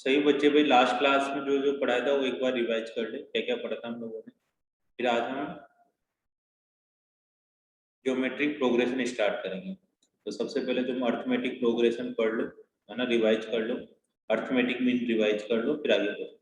सही बच्चे भाई, लास्ट क्लास में जो जो पढ़ाया था वो एक बार रिवाइज कर ले, क्या क्या पढ़ा था हम लोगों ने। फिर आज हम ज्योमेट्रिक प्रोग्रेशन स्टार्ट करेंगे। तो सबसे पहले तुम अर्थमेटिक प्रोग्रेशन पढ़ लो, है ना, रिवाइज कर लो। अर्थमेटिक मीन रिवाइज कर लो, फिर आगे बढ़ते हैं।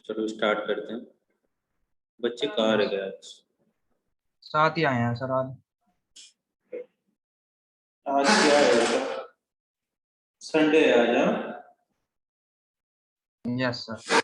चलो स्टार्ट करते हैं। बच्चे कहाँ रह गए आज? साथ ही आए हैं सर आज। आज क्या है? संडे है आज, हाँ? Yes sir.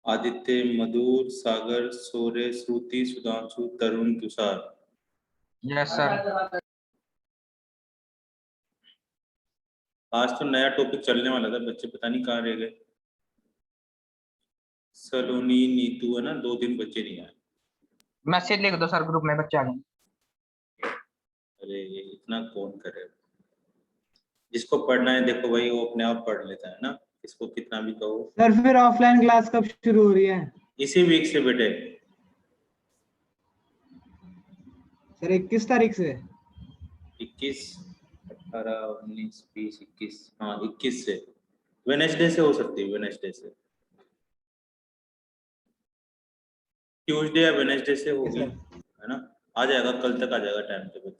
Aditya, Madhur, Sagar, Surya, Shruti, Sudhanshu, Tarun, Tushar. Yes sir. आज तो नया टॉपिक चलने वाला था, बच्चे पता नहीं कहाँ रह गए। सलोनी, नीतू, है ना, 2 दिन बच्चे नहीं आए। मैसेज लिख दो सर ग्रुप में, बच्चे आ जाएंगे। अरे ये इतना कौन करे? जिसको पढ़ना है देखो भाई, वो अपने आप पढ़ लेता है ना, इसको कितना भी कहो। सर फिर ऑफलाइन क्लास कब शुरू हो रही है? इसी वीक से बेटे। सर 21 तारीख से। 21, 18, 19, 20, 21, हाँ 21 से। वेनेसडे से हो सकती है, वेनेसडे से। ट्यूसडे या वेनेसडे से होगी, है ना। आ जाएगा, कल तक आ जाएगा टाइम टेबल।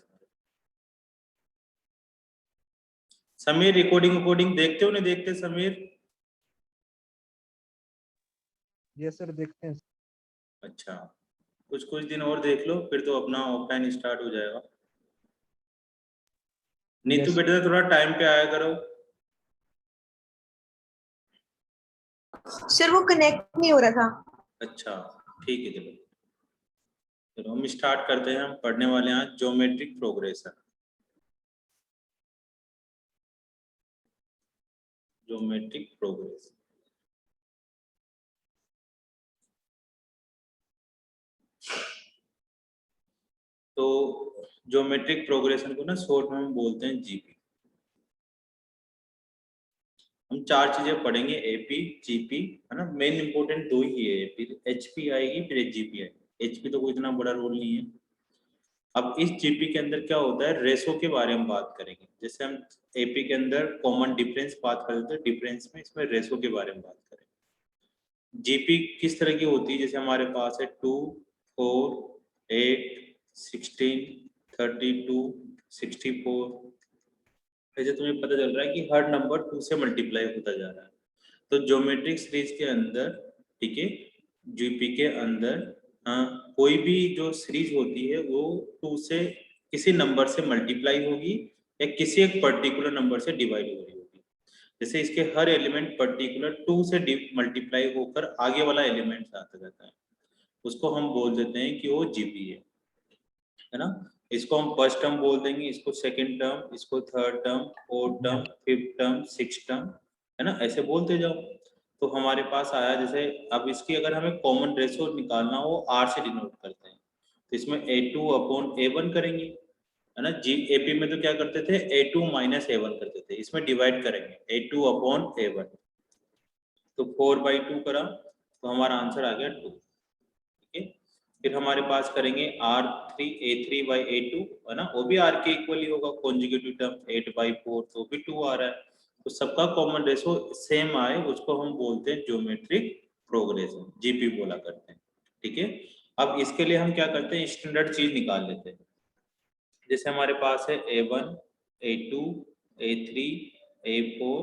समीर, रिकॉर्डिंग देखते हो नहीं देखते समीर? ये सर देखते हैं। अच्छा, कुछ कुछ दिन और देख लो, फिर तो अपना ऑफलाइन स्टार्ट हो जाएगा। नीतू बेटा थोड़ा टाइम पे आया करो। सर वो कनेक्ट नहीं हो रहा था। अच्छा ठीक है, चलो चलो हम स्टार्ट करते हैं। हम पढ़ने वाले हैं ज्योमेट्रिक प्रोग्रेशन। ज्योमेट्रिक प्रोग्रेशन तो ज्योमेट्रिक प्रोग्रेशन को ना शॉर्ट में हम बोलते हैं जीपी। हम 4 चीजें पढ़ेंगे, एपी, जीपी, है ना। मेन इंपॉर्टेंट 2 ही है, फिर एचपी आएगी, फिर जीपी आएगी। एचपी तो कोई इतना बड़ा रोल नहीं है। अब इस जीपी के अंदर क्या होता है, रेशो के बारे में बात करेंगे। जैसे हम एपी के अंदर कॉमन डिफरेंस बात करते हैं, डिफरेंस में इसमें रेशो के बारे में बात करेंगे। जीपी किस तरह की होती है, जैसे हमारे पास है 2, 4, 8, 16, 32, 64। ऐसे तुम्हें पता चल रहा है कि हर नंबर 2 से मल्टीप्लाई होता जा रहा है। तो ज्योमेट्रिक सीरीज के अंदर, ठीक है, जीपी के अंदर कोई भी जो सीरीज होती है वो 2 से किसी नंबर से मल्टीप्लाई होगी या किसी एक पर्टिकुलर नंबर से डिवाइड हो रही होगी। जैसे इसके हर एलिमेंट पर्टिकुलर 2 से मल्टीप्लाई होकर आगे वाला एलिमेंट आता जाता है, उसको हम बोल देते हैं कि वो जीपी है ना। इसको हम फर्स्ट टर्म बोल देंगे, इसको सेकंड टर्म, इसको third term, fourth term, fifth term, sixth term, है ना, ऐसे बोलते जाओ। तो हमारे पास आया, जैसे अब इसकी अगर हमें कॉमन रेशो निकालना हो आर से डिनोट करते हैं, तो इसमें a2 अपॉन a1 करेंगे, है ना। जी एपी में तो क्या करते थे, a2 माइनस a1 करते थे, इसमें डिवाइड करेंगे a2 अपॉन a1, तो 4/2 करा तो हमारा आंसर आ गया 2, ठीक है। फिर हमारे पास करेंगे a3/a2, है ना, वो भी r के इक्वल ही होगा, कॉन्जुगेटिव टर्म 8/4, तो भी 2 आ रहा है। तो सबका कॉमन रेशो सेम आए उसको हम बोलते हैं ज्योमेट्रिक प्रोग्रेशन, जीपी बोला करते हैं, ठीक है। अब इसके लिए हम क्या करते हैं, स्टैंडर्ड चीज निकाल लेते हैं। जैसे हमारे पास है a1, a2, a3, a4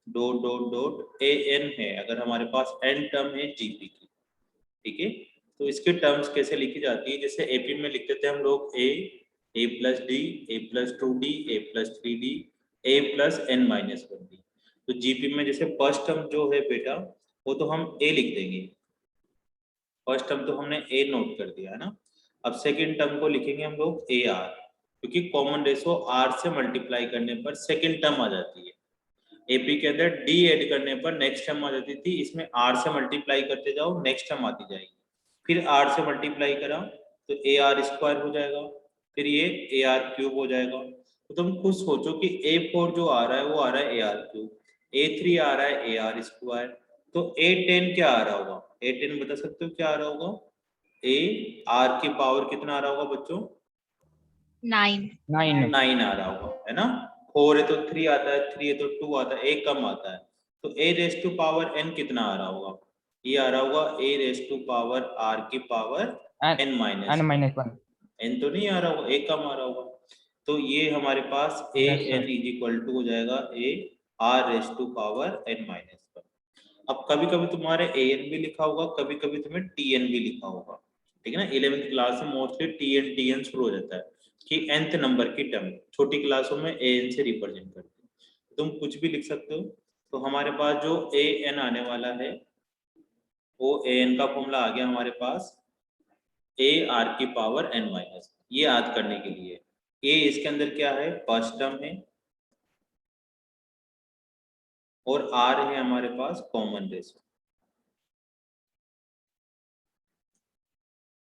dot dot dot an है, अगर हमारे पास n टर्म है जीपी की, ठीक है। तो इसके टर्म्स कैसे लिखी जाती है, जैसे एपी में लिखते थे हम लोग a plus D, a plus 2d, a plus 3d, a plus n-1d। तो जीपी में जैसे फर्स्ट टर्म जो है बेटा वो तो हम a लिख देंगे, फर्स्ट टर्म तो हमने a नोट कर दिया है ना। अब सेकंड टर्म को लिखेंगे हम लोग ar, क्योंकि कॉमन रेशो r से मल्टीप्लाई करने पर सेकंड टर्म आ जाती है। एपी के अंदर डी ऐड करने पर नेक्स्ट टर्म आ जाती थी, इसमें r से मल्टीप्लाई करते जाओ नेक्स्ट टर्म आती जाएगी। फिर r से मल्टीप्लाई करा तो AR स्क्वायर हो जाएगा, फिर ये AR क्यूब हो जाएगा। तो तुम खुद सोचो कि A4 जो आ रहा है वो आ रहा है AR क्यूब, A3 आ रहा है AR स्क्वायर, तो A10 क्या आ रहा होगा, A10 बता सकते हो क्या आ रहा होगा, AR की पावर कितना आ रहा होगा बच्चों, 9। 9 9 आ रहा होगा, है ना। 4 है तो 3 आता है, 3 है तो 2 आता है, एक कम आता है, तो a raise to power n कितना आ रहा होगा, ये आ रहा होगा a raise to power r की power n minus n-1 n, तो नहीं आ रहा होगा, एक कम आ रहा होगा। तो ये हमारे पास a Yes, sir. n is equal to हो जाएगा a r raise to power n minus. अब कभी कभी तुम्हारे an भी लिखा होगा, कभी कभी तुम्हें tn भी लिखा होगा, ठीक है ना। 11th क्लास में मोस्टली tn शुरू हो जाता है कि nth नंबर की टर्म, छोटी क्लासों में an से रिप्रेजेंट करते हैं, तुम कुछ भी लिख सकते हो। तो हमारे पास जो an आने वाला है वो an का फॉर्मूला आ गया हमारे पास a r की पावर n माइनस, ये याद करने के लिए a इसके अंदर क्या है, फर्स्ट टर्म है, और r है हमारे पास कॉमन रेशो,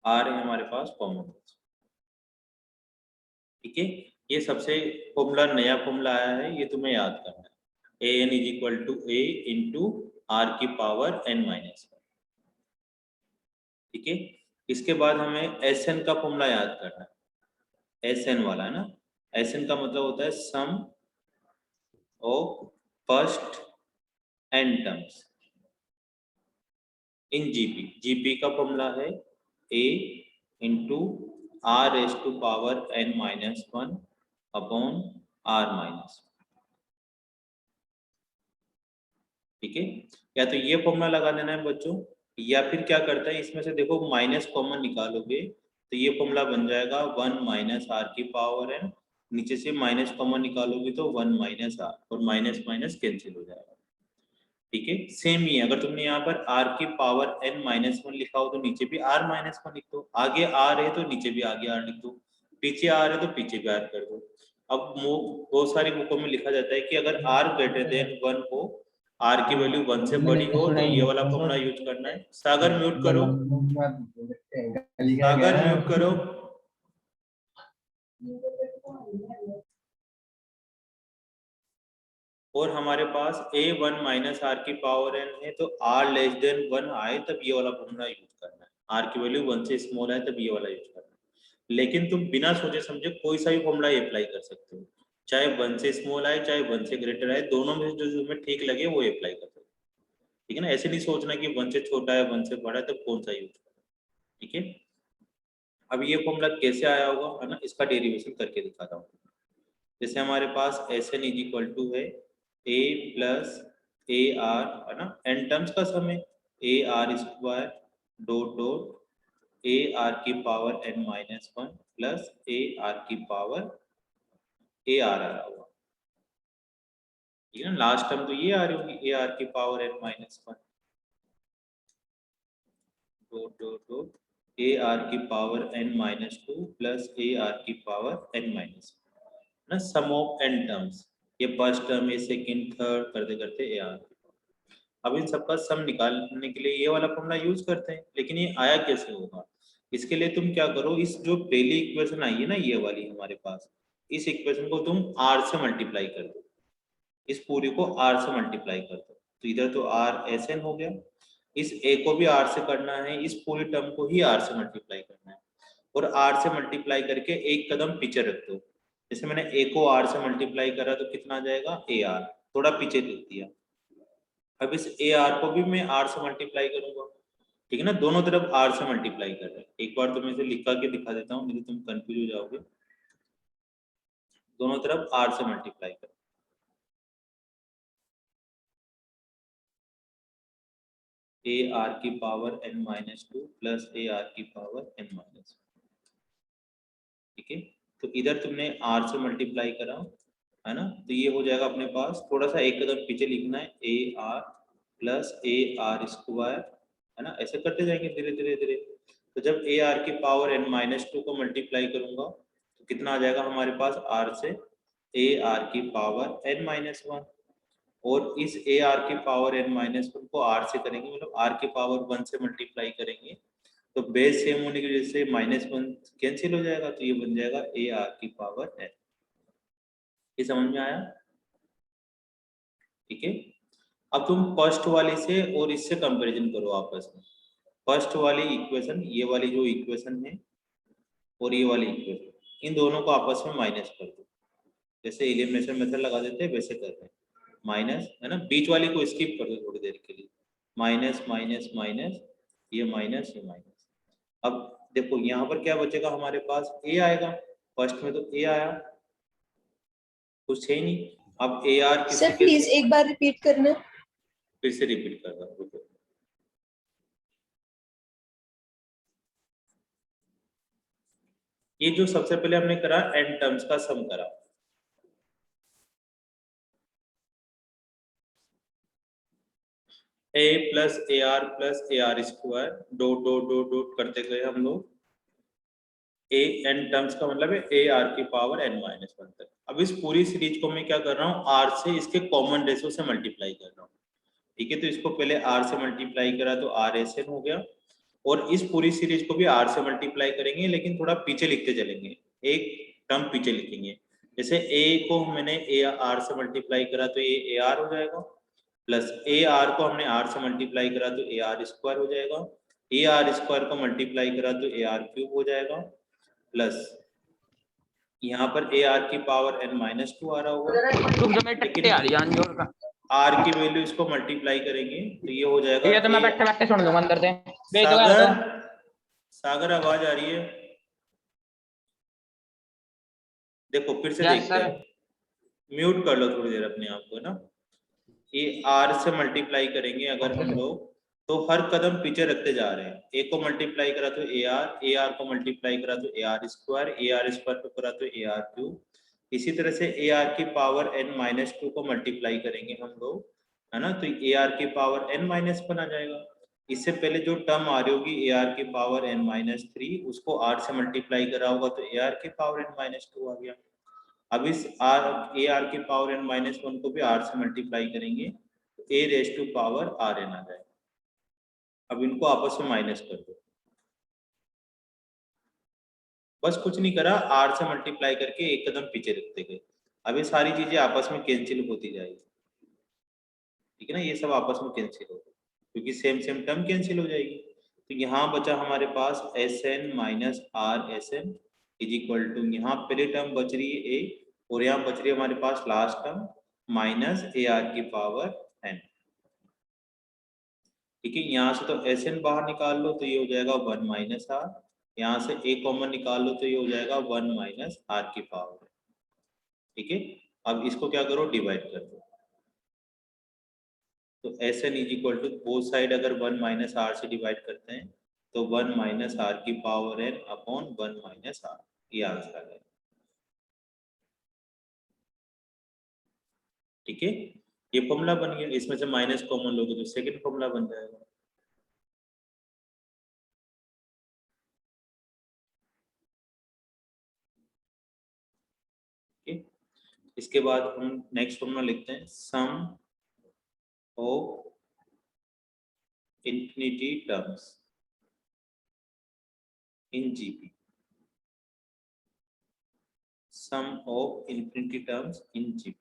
r है हमारे पास कॉमन रेशो, ठीक है। ये सबसे फॉर्मूला, नया फॉर्मूला आया है, ये तुम्हें याद करना है, a n is equal to a into r की पावर n माइनस, ठीक है। इसके बाद हमें एस एन का फॉर्मूला याद करना है, एस एन वाला है ना। एस एन का मतलब होता है sum of first n terms in GP, GP का फॉर्मूला है a into r raise to power n-1 upon r minus, ठीक है। या तो ये फॉर्मूला लगा देना है बच्चों, या फिर क्या करता है इसमें से देखो माइनस कॉमन निकालोगे तो ये फॉर्मूला बन जाएगा 1 माइनस आर की पावर n, नीचे से माइनस कॉमन निकालोगे तो 1 माइनस आर, और माइनस माइनस कैंसिल हो जाएगा, ठीक है। सेम ही है, अगर तुमने यहाँ पर r की पावर n-1 लिखा हो तो नीचे भी r-1 लिख दो, आगे r है तो नीचे भी आगे r लिख दो, पीछे r है तो पीछे भी r कर दो। अब बहुत सारी बुकों में लिखा जाता है कि अगर r ग्रेटर देन 1 हो, r की वैल्यू 1 से बड़ी हो, तो ये वाला फॉर्मूला यूज करना है। सागर म्यूट करो, सागर म्यूट करो। और हमारे पास a1 माइनस आर की पावर n है, तो r लेस देन 1 आए तब ये वाला फॉर्मूला यूज करना है, r की वैल्यू 1 से स्मॉल आए तब ये वाला यूज करना है। लेकिन तुम बिना सोचे समझे कोई सा भी फॉर्मूला अप्लाई कर सकते हो, चाहे 1 से स्मॉल आए चाहे 1 से ग्रेटर आए, दोनों में जो तुम्हें ठीक लगे वो अप्लाई कर सकते हो, ठीक है ना। ऐसे नहीं सोचना कि 1 से छोटा है 1 से बड़ा है तब कौन सा यूज करना, ठीक है। अब ये फॉर्मूला कैसे आया होगा, है ना, इसका डेरिवेशन करके दिखाता हूँ। जैसे हमारे पास s n is equal to है a प्लस ए आर है ना, एन टर्म्स का सम है, a are square dot dot a r की power n minus one plus a r की पावर ए आर आ रहा होगा, ठीक है ना। लास्ट टर्म तो ये आ रही होगी, ए आर की power n minus one dot dot dot a r की power n minus two plus a r की पावर n माइनस ना, सम ऑफ n टर्म्स, ये फर्स्ट टर्म है, सेकंड थर्ड करते करते ए आर। अब इन सबका सम निकालने के लिए ये वाला फॉर्मूला यूज करते हैं, लेकिन ये आया कैसे होगा, इसके लिए तुम क्या करो, इस जो पहली इक्वेशन आई है ना ये वाली हमारे पास, इस इक्वेशन को तुम r से मल्टीप्लाई कर दो, इस पूरी को r से मल्टीप्लाई कर दो, तो इधर तो r एस एन हो गया, इस a को भी r से करना है, इस पूरी टर्म को ही r से मल्टीप्लाई करना है, और r से मल्टीप्लाई करके एक कदम पीछे रख दो। जैसे मैंने a को r से मल्टीप्लाई करा तो कितना आ जाएगा, ar, थोड़ा पीछे लिख दिया। अब इस ए आर को भी मैं आर से मल्टीप्लाई करूंगा, ठीक है ना, दोनों तरफ आर से मल्टीप्लाई कर रहे हैं। एक बार तो मैं इसे लिखा के दिखा देता हूँ, नहीं तो तुम कंफ्यूज हो जाओगे। दोनों तरफ आर से मल्टीप्लाई कर, ए आर की power n minus two plus a r की पावर n माइनस, ठीक है। तो इधर तुमने आर से मल्टीप्लाई करा है ना, तो ये हो जाएगा अपने पास, थोड़ा सा एक कदम पीछे लिखना है, a are plus a are square है ना, ऐसे करते जाएंगे धीरे धीरे धीरे। तो जब ए आर की पावर n माइनस टू को मल्टीप्लाई करूंगा तो कितना आ जाएगा हमारे पास, आर से ए आर की पावर n माइनस वन, और इस ए आर की पावर n माइनस वन को आर से करेंगे, मतलब आर की पावर वन से मल्टीप्लाई करेंगे, तो बेस सेम होने की वजह से माइनस वन कैंसिल हो जाएगा, तो ये बन जाएगा ए आर की पावर n। ये समझ में आया, ठीक है। अब तुम फर्स्ट वाली से और इससे कंपैरिजन करो आपस में, फर्स्ट वाली इक्वेशन, ये वाली जो इक्वेशन है और ये वाली इक्वेशन, इन दोनों को आपस में माइनस कर दो, जैसे एलिमिनेशन मेथड लगा देते हैं वैसे कर रहे हैं, माइनस है ना, बीच वाली को स्किप कर दो थोड़ी देर के लिए, माइनस माइनस माइनस, ये माइनस ये माइनस। अब देखो यहाँ पर क्या बचेगा हमारे पास, ए आएगा, फर्स्ट में तो ए आया, कुछ है ही नहीं। अब ए आर सर प्लीज एक बार रिपीट करना। फिर से रिपीट कर रहा हूँ, ये जो सबसे पहले हमने करा n टर्म्स का सम करा, a plus a are square dot dot dot dot करते गए हम लोग, ए n टर्म्स का मतलब है ए आर की पावर n माइनस वन तक। अब इस पूरी सीरीज को मैं क्या कर रहा हूँ, r से इसके कॉमन रेशो से मल्टीप्लाई कर रहा हूँ, ठीक है। तो इसको पहले r से मल्टीप्लाई करा तो r एस एन हो गया, और इस पूरी सीरीज को भी r से मल्टीप्लाई करेंगे, लेकिन थोड़ा पीछे लिखते चलेंगे, एक टर्म पीछे लिखेंगे। जैसे a को मैंने ए आर से मल्टीप्लाई करा तो ये ए आर हो जाएगा, प्लस ए आर को हमने आर से मल्टीप्लाई करा तो ए आर स्क्वायर हो जाएगा, ए आर स्क्वायर को मल्टीप्लाई करा तो ए आर क्यूब हो जाएगा, प्लस यहाँ पर ए आर की पावर n माइनस टू आ रहा होगा, लेकिन आर की वैल्यू इसको मल्टीप्लाई करेंगे तो ये हो जाएगा, ये तो मैं बैठे बैठे सुन लूंगा अंदर से। सागर सागर आवाज आ रही है, देखो फिर से देखते हैं, म्यूट कर लो थोड़ी देर अपने आप को ना। ये आर से मल्टीप्लाई करेंगे अगर हम लोग, तो हर कदम पीछे रखते जा रहे हैं, ए को मल्टीप्लाई करा तो ए आर को मल्टीप्लाई करा तो ए आर स्क्वायर को करा तो ए आर क्यूब, इसी तरह से ए आर की पावर n माइनस टू को मल्टीप्लाई करेंगे हम लोग, है ना, तो ए आर की पावर n माइनस वन आ जाएगा। इससे पहले जो टर्म आ रही होगी ए आर की पावर n माइनस थ्री, उसको r से मल्टीप्लाई करा होगा तो ए आर की पावर n माइनस टू आ गया। अब इस ए आर की पावर n माइनस वन को भी r से मल्टीप्लाई करेंगे तो a raise to power r n आ जाएगा। अब इनको आपस में माइनस कर दो, बस कुछ नहीं करा, आर से मल्टीप्लाई करके एक कदम पीछे रखते गए। अब ये सारी चीजें आपस में कैंसिल होती जाएगी, ठीक है ना, ये सब आपस में कैंसिल होगा क्योंकि सेम सेम टर्म कैंसिल हो जाएगी। तो यहाँ बचा हमारे पास s n minus r s n is equal to, यहाँ पहली टर्म बच रही है ए, और यहाँ बच रही है हमारे पास last term minus a r की पावर एन, ठीक है। यहाँ से तो एस एन बाहर निकाल लो तो ये हो जाएगा वन माइनस आर, यहाँ से ए कॉमन निकाल लो तो ये हो जाएगा वन माइनस आर की पावर, ठीक है। अब इसको क्या करो, डिवाइड कर दो, तो Sn is equal to both side अगर 1 माइनस आर से डिवाइड करते हैं तो 1 माइनस आर की power n upon 1 minus r, ये आंसर आ जाएगा। ठीक है, ये फॉर्मूला बन गया। इसमें से माइनस कॉमन लोगे तो सेकंड फॉर्मूला बन जाएगा। ठीक, इसके बाद हम नेक्स्ट फॉर्मूला लिखते हैं सम of infinity terms in GP, sum of infinity terms in GP।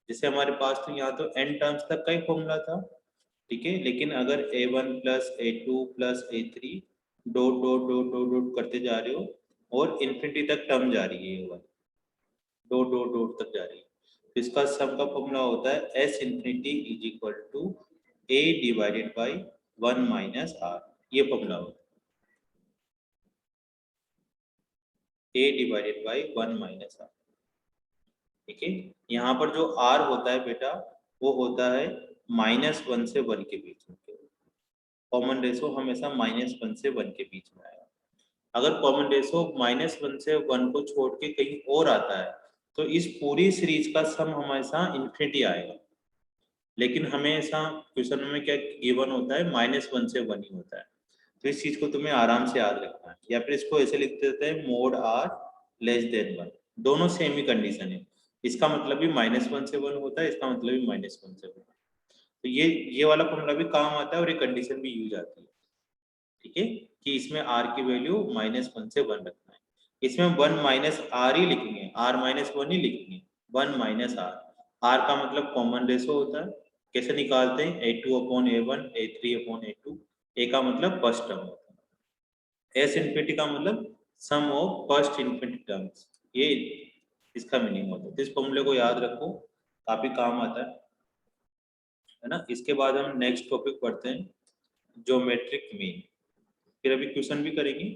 जैसे हमारे पास तो यहाँ तो n टर्म्स तक का ही फॉर्मूला था, ठीक है, लेकिन अगर a1 plus a2 plus a3 dot dot dot dot dot करते जा रहे हो और इन्फिनिटी तक टर्म जा रही है, ये वाली डॉट डॉट डॉट तक जा रही है, तो इसका सम का फॉर्मूला होता है s infinity is equal to a divided by 1 minus r, ये फॉर्मूला होता है a divided by 1 minus r। ठीक है, यहाँ पर जो r होता है बेटा वो होता है -1 से 1 के बीच में, कॉमन रेशो हमेशा -1 से 1 के बीच में आएगा। अगर कॉमन रेशो -1 से 1 को छोड़ के कहीं और आता है तो इस पूरी सीरीज का सम हमेशा इन्फिनिटी आएगा, लेकिन हमेशा क्वेश्चन में क्या गिवन होता है -1 से 1 ही होता है। तो इस चीज को तुम्हें आराम से याद रखना है, या फिर इसको ऐसे लिख देते हैं मोड r लेस देन 1, दोनों सेम ही कंडीशन है, इसका मतलब भी -1 से 1 होता है, इसका मतलब भी -1 से 1। तो ये वाला फॉर्मूला भी काम आता है और ये कंडीशन भी यूज आती है। ठीक है, कि इसमें r की वैल्यू -1 से 1 रखना है, इसमें 1 माइनस आर ही लिखेंगे, r -1 ही लिखेंगे, 1 माइनस आर। r का मतलब कॉमन रेशो होता है, कैसे निकालते हैं a2 upon a1 a3 upon a2, a का मतलब फर्स्ट टर्म होता है, s इन्फिनिटी का मतलब सम ऑफ फर्स्ट इन्फिनिटी टर्म्स, ये इसका मीनिंग होता है। तो इस फॉर्मूले को याद रखो, काफी काम आता है ना। इसके बाद हम नेक्स्ट टॉपिक पढ़ते हैं ज्योमेट्रिक मीन, फिर अभी क्वेश्चन भी करेंगे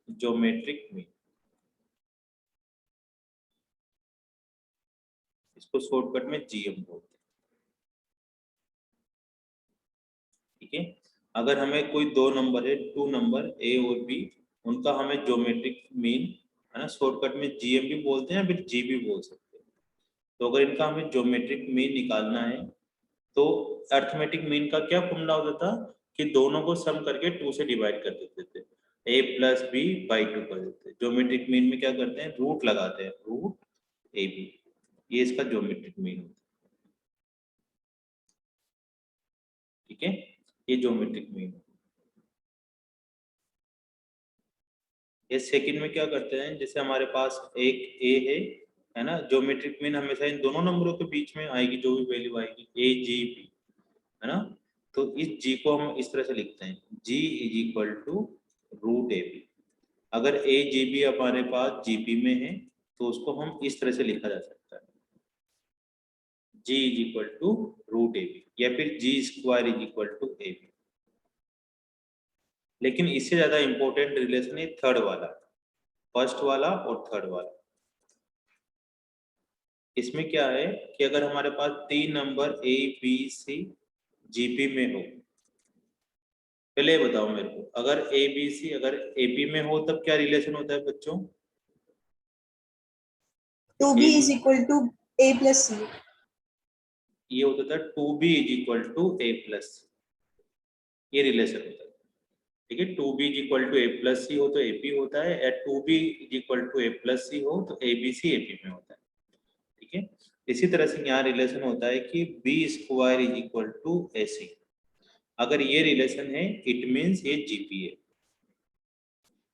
ज्योमेट्रिक मीन, इसको शॉर्टकट में जीएम बोलते हैं। ठीक है, अगर हमें कोई दो नंबर है, टू नंबर ए और बी, उनका हमें ज्योमेट्रिक मीन है ना, शॉर्टकट में जीएम भी बोलते हैं, फिर जी भी बोल सकते हैं। तो अगर इनका हमें ज्योमेट्रिक मीन निकालना है तो अर्थमेटिक मीन का क्या फॉर्मूला होता था कि दोनों को सम करके 2 से डिवाइड कर देते थे, a प्लस बी बाई 2 कर देते। ज्योमेट्रिक मीन में क्या करते हैं, रूट लगाते हैं, रूट ए बी, ये इसका ज्योमेट्रिक मीन होता है। ठीक है, ये ज्योमेट्रिक मीन। ये सेकंड में क्या करते हैं, जैसे हमारे पास एक ए है ना, ज्योमेट्रिक मीन हमेशा इन दोनों नंबरों के बीच में आएगी, जो भी वैल्यू आएगी ए जी बी, है ना। तो इस g को हम इस तरह से लिखते हैं, g is equal to root a b. अगर ए जी बी हमारे पास जीपी में है तो उसको हम इस तरह से लिखा जा सकता है, g is equal to root a b, या फिर g square is equal to a b. लेकिन इससे ज्यादा इंपॉर्टेंट रिलेशन है थर्ड वाला, फर्स्ट वाला और थर्ड वाला। इसमें क्या है कि अगर हमारे पास 3 number a B c GP में हो, पहले ये बताओ मेरे को, अगर ए बी सी अगर एपी में हो तब क्या रिलेशन होता है बच्चों? 2b is equal to a plus c। ये होता था 2b is equal to a plus, ये रिलेशन होता है। ठीक है, 2b is equal to a plus c हो तो AP होता है, या 2b is equal to a plus c हो तो ABC AP में होता है। ठीक है, इसी तरह से यहाँ रिलेशन होता है कि b square is equal to AC। अगर ये रिलेशन है इट मीन्स ये GP है।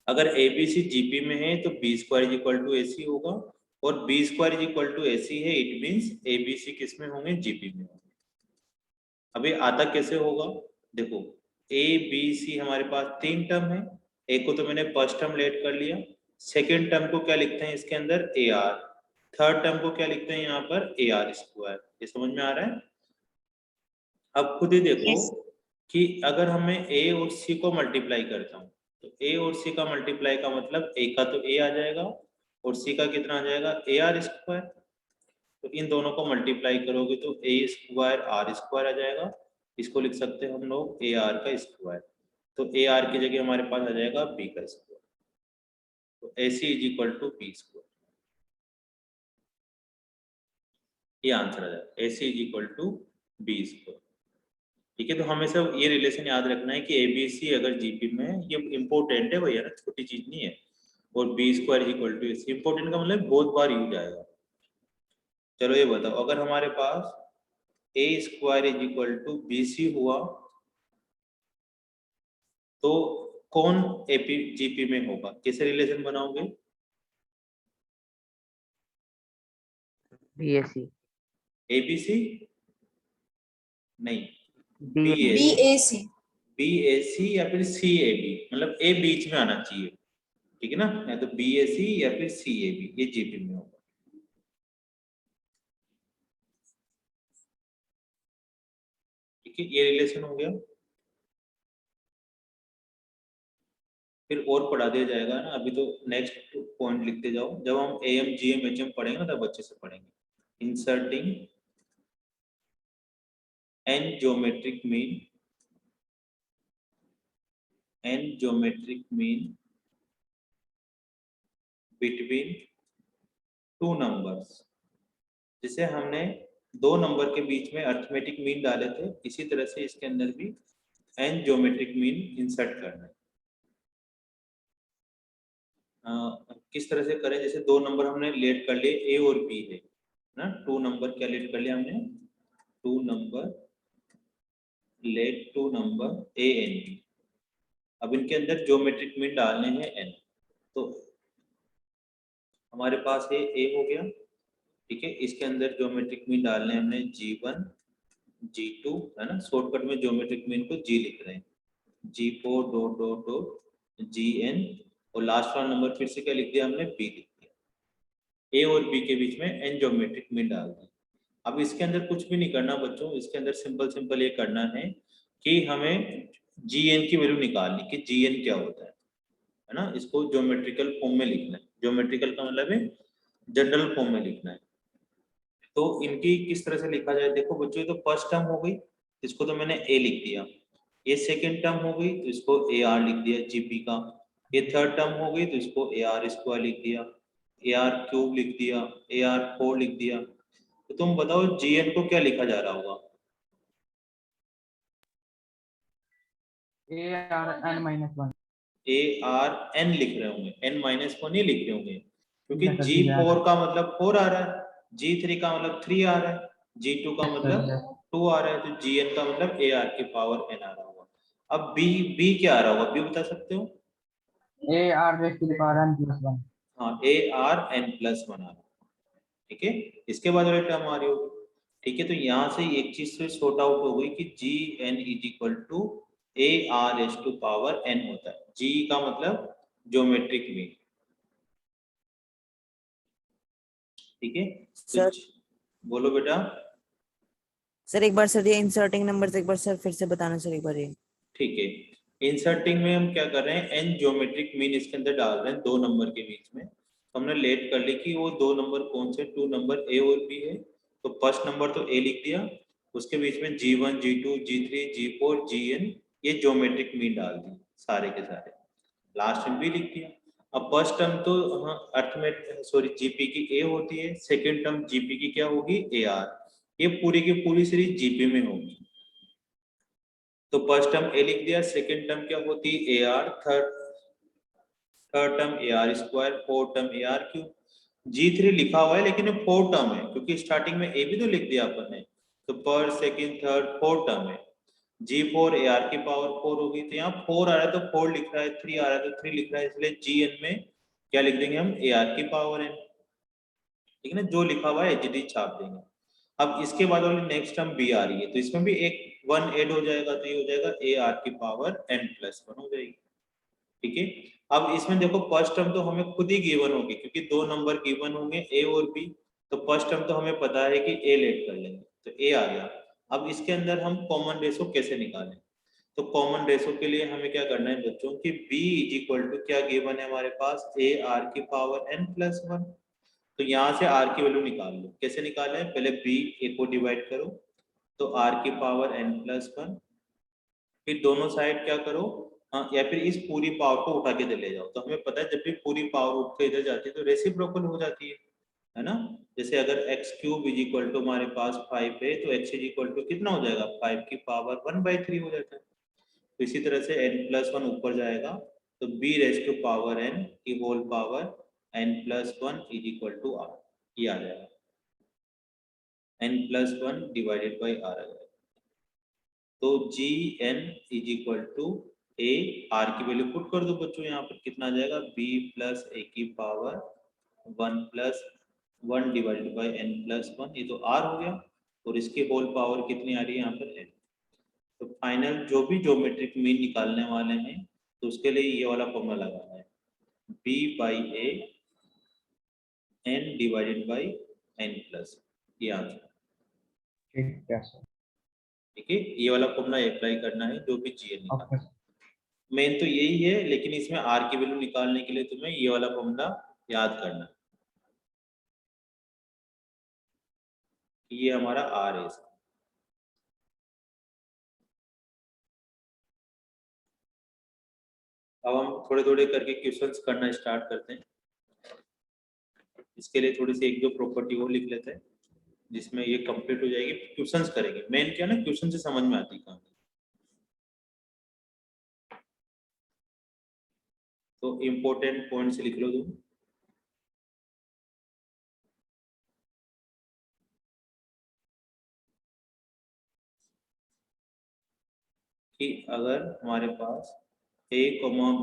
अगर ABC GP में है तो b square is equal to AC होगा, और b square is equal to AC है इट मीन्स ABC किस में होंगे, GP में होंगे। अभी आता कैसे होगा, देखो A B C हमारे पास 3 टर्म है, एक को तो मैंने फर्स्ट टर्म लेट कर लिया, सेकेंड टर्म को क्या लिखते हैं इसके अंदर AR, थर्ड टर्म को क्या लिखते हैं यहाँ पर AR स्क्वायर। ये समझ में आ रहा है? अब खुद ही देखो Yes. कि अगर हमें A और C को मल्टीप्लाई करता हूँ तो A और C का मल्टीप्लाई का मतलब A का तो A आ जाएगा और C का कितना आ जाएगा AR स्क्वायर। तो इन दोनों को मल्टीप्लाई करोगे तो A स्क्वायर R स्क्वायर आ जाएगा, इसको लिख सकते हैं हम लोग ए आर का स्क्वायर। तो ए आर की जगह हमारे पास आ जाएगा बी का स्क्वायर। तो a c is equal to b square, ये आंसर आ जाएगा। A c is equal to b square. ठीक है, तो हमेशा ये रिलेशन याद रखना है कि ए बी सी अगर जीपी में है, ये इंपॉर्टेंट है भैया ना, छोटी चीज नहीं है। और b square is equal to a c, important का मतलब बहुत बार यूज आएगा। चलो ये बताओ, अगर हमारे पास a square is equal to B c हुआ तो कौन एपी जीपी में होगा? कैसे रिलेशन बनाओगे? BAC एबीसी नहीं, BAC बी ए सी या फिर सी ए बी, मतलब ए बीच में आना चाहिए। ठीक है ना, या तो बी ए सी या फिर सी ए बी, ये जीपी में होगा। ठीक है, ये रिलेशन हो गया। फिर और पढ़ा दिया जाएगा ना, अभी तो नेक्स्ट पॉइंट लिखते जाओ। जब हम एएम जीएम एचएम पढ़ेंगे ना तब अच्छे से पढ़ेंगे। Inserting an geometric mean, an geometric mean between two numbers. जिसे हमने दो नंबर के बीच में अर्थमेटिक मीन डाले थे, इसी तरह से इसके अंदर भी एन ज्योमेट्रिक मीन इंसर्ट करना है। किस तरह से करें? जैसे दो नंबर हमने लेट कर लिए, ए और बी है ना, टू नंबर क्या लेट कर लिया हमने? Two number let two number a and b. अब इनके अंदर ज्योमेट्रिक मीन डालने हैं एन, तो हमारे पास है ए हो गया। ठीक है, इसके अंदर ज्योमेट्रिक मीन डालने हमने G1 G2 है ना, शॉर्टकट में ज्योमेट्रिक मीन को G लिख रहे हैं, G4 dot dot dot GN, और लास्ट वाला नंबर फिर से क्या लिख दिया हमने? B लिख दिया। ए और बी के बीच में एन ज्योमेट्रिक मीन डाल दी। अब इसके अंदर कुछ भी नहीं करना बच्चों, इसके अंदर सिंपल सिंपल ये करना है कि हमें GN की वैल्यू निकालनी कि GN क्या होता है ना। इसको ज्योमेट्रिकल फॉर्म में लिखना है। ज्योमेट्रिकल का मतलब है जनरल फॉर्म में लिखना है। तो इनकी किस तरह से लिखा जाए? देखो बच्चों, ये तो फर्स्ट टर्म हो गई, इसको तो मैंने ए लिख दिया। ये सेकंड टर्म हो गई तो इसको ए आर लिख दिया जीपी का। ये थर्ड टर्म हो गई तो इसको ए आर स्क्वायर लिख दिया, ए आर क्यूब लिख दिया, ए आर फोर लिख दिया। तो तुम बताओ जीएन को क्या लिखा जा रहा होगा? ARN-1 ए आर एन लिख रहे होंगे, एन माइनस वन ही लिख रहे होंगे, क्योंकि G4 का मतलब 4 आ रहा है, G3 का मतलब 3 आ रहा है, G2 का मतलब 2 आ रहा है, तो Gn का मतलब ए आर की पावर n आ रहा होगा। अब बी क्या आ रहा होगा? बी बता सकते हो? AR-N+1 हाँ, a r n plus one आ रहा है। ठीक है, इसके बाद वाली टर्म आ रही होगी। ठीक है, तो यहाँ से एक चीज से सॉर्ट आउट हो गई कि g n is equal to a r s to power n होता है। जी का मतलब ज्योमेट्रिक मीन। ठीक है, तो सर बोलो बेटा। सर एक बार सर ये इंसर्टिंग नंबर्स एक बार सर फिर से बताना सर एक बार ये। ठीक है, इंसर्टिंग में हम क्या कर रहे हैं? एन ज्योमेट्रिक मीन इसके अंदर डाल रहे हैं दो नंबर के बीच में। तो हमने लेट कर ली कि वो दो नंबर कौन से, टू नंबर ए और बी है। तो फर्स्ट नंबर तो ए लिख दिया, उसके बीच में G1 G2 G3 G4 GN, ये ज्योमेट्रिक मीन डाल दी सारे के सारे, लास्ट में भी लिख दिया। अब फर्स्ट टर्म तो हाँ अर्थमेट सॉरी जीपी की ए होती है, सेकेंड टर्म जीपी की क्या होगी? A are. ये पूरी की पूरी सीरीज जीपी में होगी। तो फर्स्ट टर्म ए लिख दिया, सेकेंड टर्म क्या होती है? A are, third term a are square, fourth term a r cube. G3 लिखा हुआ है लेकिन ये फोर्थ टर्म है, क्योंकि स्टार्टिंग में ए भी तो लिख दिया अपन ने। तो पर सेकेंड थर्ड फोर्थ टर्म है। G4 ए आर की पावर 4 होगी, तो यहाँ 4 आ रहा है तो 4 लिख रहा है, 3 आ रहा है तो 3 लिख रहा है, इसलिए Gn में क्या लिख देंगे हम? ए आर की पावर n। ठीक है ना, जो लिखा हुआ है एचडी छाप देंगे। अब इसके बाद वाली नेक्स्ट टर्म बी आ रही है, तो इसमें भी एक 1 ऐड हो जाएगा, तो ये हो जाएगा ए आर की पावर n प्लस 1 हो जाएगी। ठीक है, अब इसमें देखो फर्स्ट टर्म तो हमें खुद ही गिवन होगी, क्योंकि दो नंबर गिवन होंगे ए और बी। तो फर्स्ट टर्म तो हमें पता है कि ए लेट कर लेंगे, तो ए आ गया। अब इसके अंदर हम कॉमन रेशो कैसे निकालें? तो कॉमन रेशो के लिए हमें क्या करना है बच्चों कि b इज इक्वल टू क्या गिवन है हमारे पास? ए आर की पावर n प्लस 1। तो यहाँ से r की वैल्यू निकाल लो। कैसे निकालें? पहले b a को डिवाइड करो, तो r की पावर n+1, फिर दोनों साइड क्या करो, या फिर इस पूरी पावर को उठा के ले जाओ। तो हमें पता है जब भी पूरी पावर उठ के इधर जाती है तो रेसिप्रोकल हो जाती है ना। जैसे अगर x³ = हमारे पास 5 है तो x कितना हो जाएगा, 5 की पावर 1/3 हो जाता है। तो इसी तरह से n+1 ऊपर जाएगा तो b⁻n की होल पावर n+1 = r, ये आ जाएगा, n+1 डिवाइडेड बाई r आ जाएगा। तो gn = a, r की वैल्यू पुट कर दो बच्चों, यहाँ पर कितना आ जाएगा, b+a की पावर 1+1 डिवाइडेड बाई n+1, ये तो r हो गया, और इसकी होल पावर कितनी आ रही है यहाँ पर n। तो फाइनल जो भी ज्योमेट्रिक मीन निकालने वाले हैं तो उसके लिए ये वाला फॉर्मूला लगाना है, b/a n divided by n+, ये आंसर। ठीक है सर। ठीक है, ये वाला फॉर्मूला अप्लाई करना है जो भी gn ओके निकालना है। मेन तो यही है, लेकिन इसमें r की वैल्यू निकालने के लिए तुम्हें ये वाला फॉर्मूला याद करना है। ये हमारा r है इसका। अब हम थोड़े थोड़े करके क्वेश्चंस करना स्टार्ट करते हैं। इसके लिए थोड़ी सी एक दो प्रॉपर्टी वो लिख लेते हैं जिसमें ये कंप्लीट हो जाएगी। क्वेश्चंस करेंगे, मेन क्या ना, क्वेश्चन से समझ में आती कहानी। तो इम्पोर्टेंट पॉइंट्स लिख लो तुम। कि अगर हमारे पास a,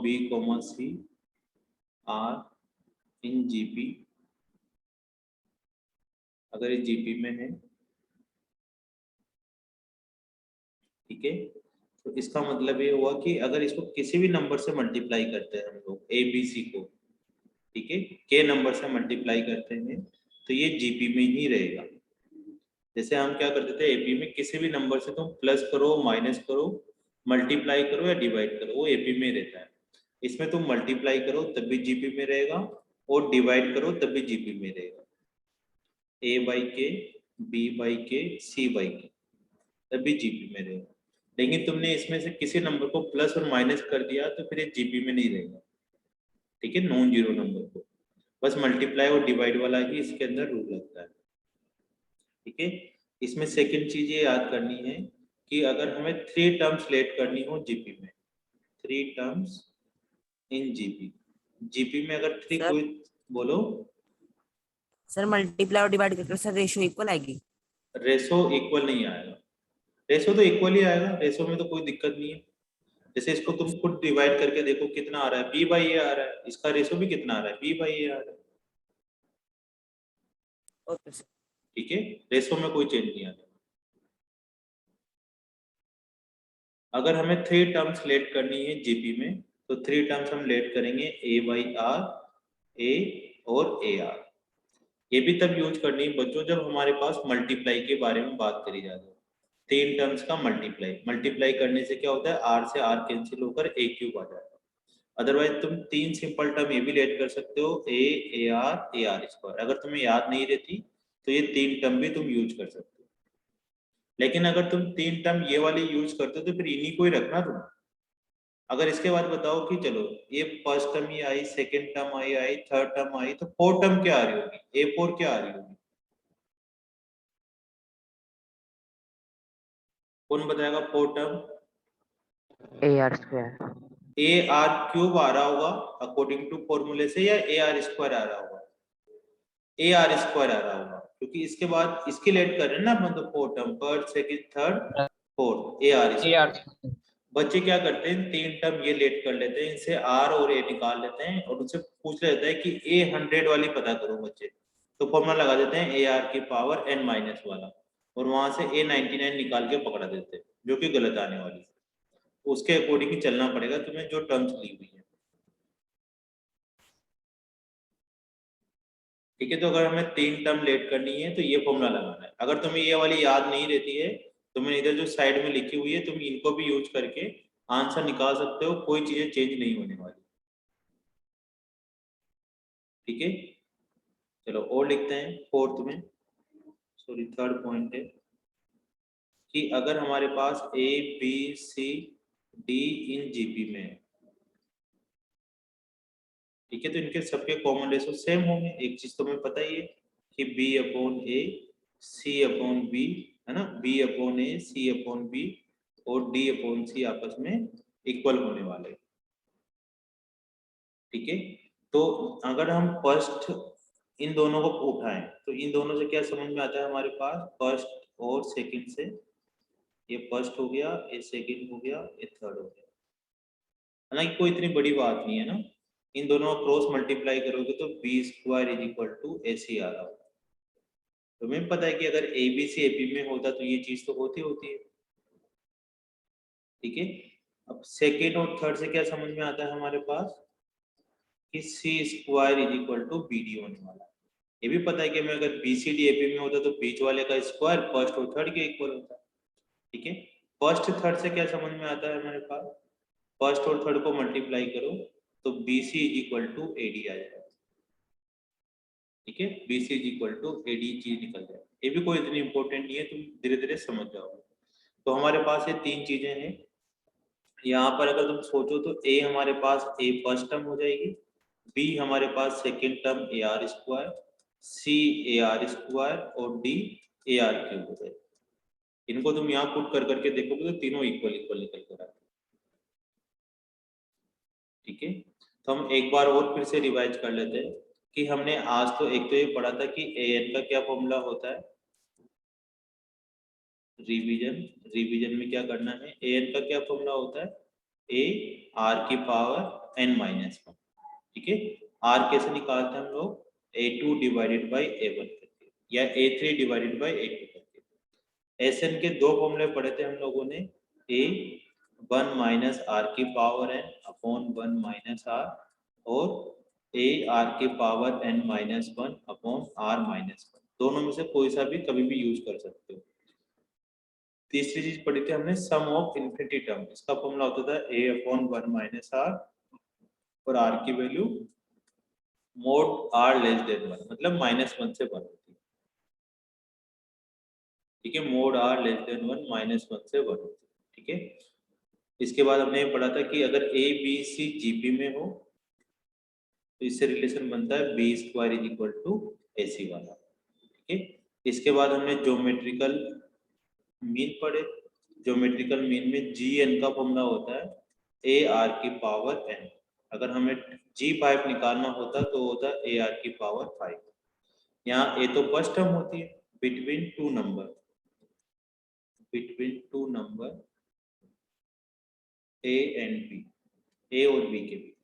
b, c are in GP, अगर ये जीपी में है, ठीक है, तो इसका मतलब ये हुआ कि अगर इसको किसी भी नंबर से मल्टीप्लाई करते हैं हम लोग ए बी सी को, ठीक है, के नंबर से मल्टीप्लाई करते हैं तो ये जीपी में ही रहेगा। जैसे हम क्या करते थे, एपी में किसी भी नंबर से तुम प्लस करो, माइनस करो, मल्टीप्लाई करो या डिवाइड करो, वो एपी में रहता है। इसमें तुम मल्टीप्लाई करो तब भी जीपी में रहेगा और डिवाइड करो तब भी जीपी में रहेगा। a/k, b/k, c/k तब भी जीपी में रहेगा। लेकिन तुमने इसमें से किसी नंबर को प्लस और माइनस कर दिया तो फिर ये जीपी में नहीं रहेगा, ठीक है, नॉन जीरो नंबर को। बस मल्टीप्लाई और डिवाइड वाला ही इसके अंदर रूल लगता है, ठीक है। इसमें सेकंड चीज ये याद करनी है कि अगर हमें 3 टर्म्स लेट करनी हो जीपी में, 3 टर्म्स इन जीपी, जीपी में अगर 3 सर कोई, बोलो। सर मल्टीप्लाई और डिवाइड करके सर रेशियो इक्वल आएगी। रेशो इक्वल नहीं आएगा, रेशो तो इक्वल ही आएगा, रेशो में तो कोई दिक्कत नहीं है। जैसे इसको तुम खुद डिवाइड करके देखो कितना आ रहा है, b/a आ रहा है, इसका रेशो भी कितना आ रहा है, b/a आ रहा है, ओके सर। ठीक है, रेशो में कोई चेंज नहीं आता। अगर हमें 3 टर्म्स लेट करनी है जीपी में तो 3 टर्म्स हम लेट करेंगे a/r, a और ar। ये भी तब यूज करनी है बच्चों जब हमारे पास मल्टीप्लाई के बारे में बात करी जाए। 3 टर्म्स का मल्टीप्लाई, मल्टीप्लाई करने से क्या होता है, r से r कैंसिल होकर a³ आ जाएगा। अदरवाइज तुम 3 सिंपल टर्म ये भी लेट कर सकते हो, a, ar, ar²। अगर तुम्हें याद नहीं रहती तो ये 3 टर्म भी तुम यूज कर सकते हो। लेकिन अगर तुम 3 टर्म ये वाली यूज करते हो तो फिर इन्हीं को ही रखना तुम। अगर इसके बाद बताओ कि चलो ये फर्स्ट टर्म ये आई, सेकंड टर्म आई, थर्ड टर्म आई, तो फोर्थ टर्म क्या आ रही होगी, a4 क्या आ रही होगी, कौन बताएगा फोर्थ टर्म? AR²। ar³ आ रहा होगा अकॉर्डिंग टू फॉर्मूले से, या ar² आ रहा होगा, ar² आ रहा होगा, क्योंकि इसके बाद इसकी लेट कर रहे हैं ना अपन, तो fourth term, first second third fourth, ar²। बच्चे क्या करते हैं, 3 टर्म ये लेट कर लेते हैं, इनसे r और a निकाल लेते हैं और उनसे पूछ लेते हैं कि a100 वाली पता करो बच्चे, तो फॉर्मूला लगा देते हैं ar की पावर n माइनस वाला, और वहां से a99 निकाल के पकड़ा देते हैं जो कि गलत आने वाली है। उसके अकॉर्डिंग ही चलना पड़ेगा तुम्हें जो टर्म्स ली हुई है, ठीक है। तो अगर हमें 3 टर्म लेट करनी है तो ये फॉर्मूला लगाना है। अगर तुम्हें ये वाली याद नहीं रहती है, तुम्हें इधर जो साइड में लिखी हुई है तुम इनको भी यूज करके आंसर निकाल सकते हो, कोई चीजें चेंज नहीं होने वाली, ठीक है। चलो और लिखते हैं फोर्थ में, सॉरी थर्ड पॉइंट है, कि अगर हमारे पास a B C D in GP में है, ठीक है, तो इनके सबके कॉमन रेशो सेम होंगे। एक चीज तो हमें पता ही है कि बी अपॉन ए सी अपॉन बी, है ना, बी अपॉन ए सी अपॉन बी और डी अपॉन सी आपस में इक्वल होने वाले, ठीक है। तो अगर हम फर्स्ट इन दोनों को उठाएं तो इन दोनों से क्या समझ में आता है हमारे पास, फर्स्ट और सेकंड से, ये फर्स्ट हो गया, ये सेकंड हो गया, ये थर्ड हो गया। हालांकि कोई इतनी बड़ी बात नहीं है ना, इन दोनों को क्रॉस मल्टीप्लाई करोगे तो b square is equal to a c आ रहा होगा। तो हमें पता है कि अगर A B C A P में होता तो ये चीज तो होती है, ठीक है। अब सेकेंड और थर्ड से क्या समझ में आता है हमारे पास कि c square is equal to b d होने वाला है। ये भी पता है कि मैं अगर बी सी डी ए पी में होता तो बीच वाले का स्क्वायर फर्स्ट और थर्ड के इक्वल होता है, ठीक है। फर्स्ट थर्ड से क्या समझ में आता है हमारे पास, फर्स्ट और थर्ड को मल्टीप्लाई करो तो b c is equal to a d आ जाएगा, ठीक है। B c is equal to a d चीज निकल जाए। ये भी कोई इतनी इंपॉर्टेंट नहीं है, तुम धीरे धीरे समझ जाओगे। तो हमारे पास ये तीन चीजें हैं। यहाँ पर अगर तुम सोचो तो ए हमारे पास ए फर्स्ट टर्म हो जाएगी, बी हमारे पास second term a are square, c a are square और डी ए आर क्यूब हो जाएगी। इनको तुम यहाँ पुट कर करके देखोगे तो तीनों इक्वल इक्वल निकल कर आते हैं, ठीक है। तो हम एक बार और फिर से रिवाइज कर लेते हैं कि हमने आज तो एक तो ये पढ़ा था कि ए एन का क्या फॉर्मूला होता है, रिवीजन में क्या करना है, ए एन का क्या फॉर्मूला होता है, ए आर की पावर एन माइनस वन, ठीक है। आर कैसे निकालते हैं हम लोग, a2 डिवाइडेड बाई a1 करके या a3 डिवाइडेड बाई a2 करके। एस एन के दो फॉर्मूले पढ़े थे हम लोगों ने, a1 माइनस आर की power n upon 1 minus r और a आर की power n minus 1 upon r minus 1। दोनों में से कोई सा भी कभी भी यूज कर सकते हो। तीसरी चीज पढ़ी थी हमने सम ऑफ इन्फिनिटी टर्म, इसका फॉर्मूला होता था a अपॉन 1 माइनस आर और आर की value mod r less than 1, मतलब -1 से 1 होती है, ठीक है। मोड आर लेस देन 1 -1 से 1 होती है, ठीक है। इसके बाद हमने ये पढ़ा था कि अगर ए बी सी जीपी में हो तो इससे रिलेशन बनता है b square is equal to a c वाला, ठीक है। इसके बाद हमने ज्योमेट्रिकल मीन पढ़े। ज्योमेट्रिकल मीन में जी एन का फॉर्मूला होता है ए आर की पावर एन। अगर हमें G5 निकालना होता तो होता ए आर की पावर 5। यहाँ ए तो फर्स्ट टर्म होती है between two number a and b, a और बी के बीच।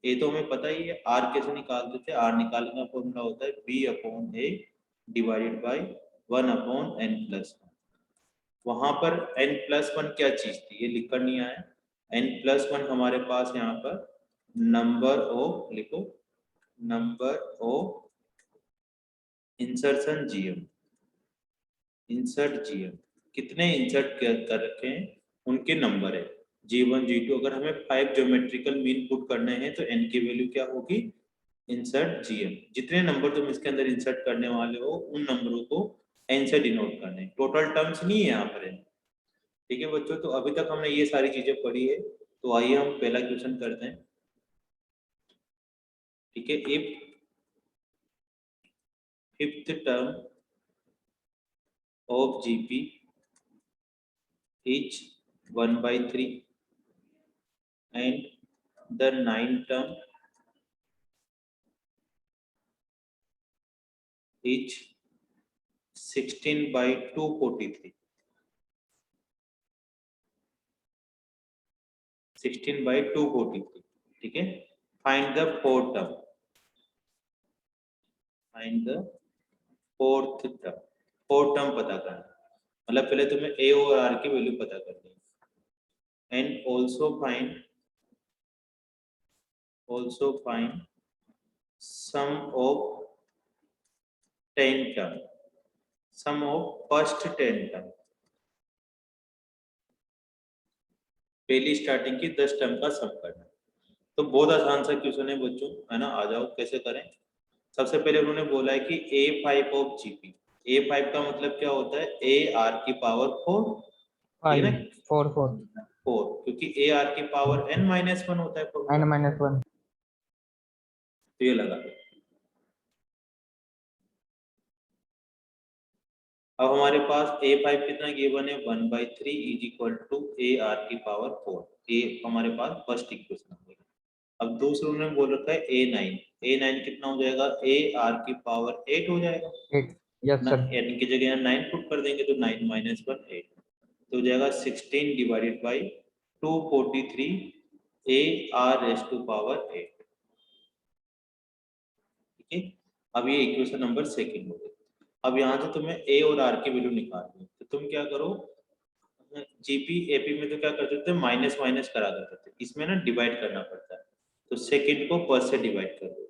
ए तो हमें पता ही है, आर कैसे निकालते थे, आर निकालने का फॉर्मूला होता है b upon a divided by 1 upon n plus 1। वहां पर n प्लस 1 क्या चीज थी ये लिख कर नहीं आया। n प्लस 1 हमारे पास यहाँ पर नंबर ऑफ, लिखो number of insertion GM, insert GM कितने इंसर्ट कर रखे हैं उनके नंबर है G1 G2। अगर हमें 5 ज्योमेट्रिकल मीन पुट करने हैं तो n की वैल्यू क्या होगी, इंसर्ट जीएम। जितने नंबर तुम इसके अंदर इंसर्ट करने वाले हो उन नंबरों को n से डिनोट करने, टोटल टर्म्स नहीं है यहाँ पर n, ठीक है बच्चों। तो अभी तक हमने ये सारी चीजें पढ़ी है, तो आइए हम पहला क्वेश्चन करते हैं, ठीक है। If fifth term of GP is 1/3 and the ninth term is 16/243, 16/243, ठीक है। Find the fourth term, find the fourth term. Fourth term पता करना, मतलब पहले तुम्हें ए और आर की वैल्यू पता करनी है। And also find sum of 10 term, sum of first 10 term, पहली स्टार्टिंग की 10 टर्म का सम करना। तो बहुत आसान सा क्वेश्चन है बच्चों, है ना। आ जाओ कैसे करें। सबसे पहले उन्होंने बोला है कि A5 ऑफ जीपी, A5 का मतलब क्या होता है, A R की पावर 4, ठीक है ना, 4 4 4, क्योंकि A R की पावर n-1 होता है n formula। -1 तो ये लगा। अब हमारे पास A5 कितना गिवन है, 1/3 इज इक्वल टू AR की पावर 4। ये हमारे पास फर्स्ट इक्वेशन हो गई। अब दूसरे उन्होंने बोल रखा है A9 कितना हो जाएगा, AR की पावर 8 हो जाएगा 8 यस ना, सर 8 की जगह 9 पुट कर देंगे तो 9 - 1 8, तो हो जाएगा 16 divided by 243 AR raise to power 8। ठीक है, अब ये इक्वेशन नंबर सेकंड हो गई। अब यहाँ से तुम्हें A और R की वैल्यू निकालनी है, तो तुम क्या करो, जीपी एपी में तो क्या करते थे, माइनस माइनस करा करते थे, इसमें ना डिवाइड करना पड़ता है, तो सेकंड को पर से डिवाइड कर दो,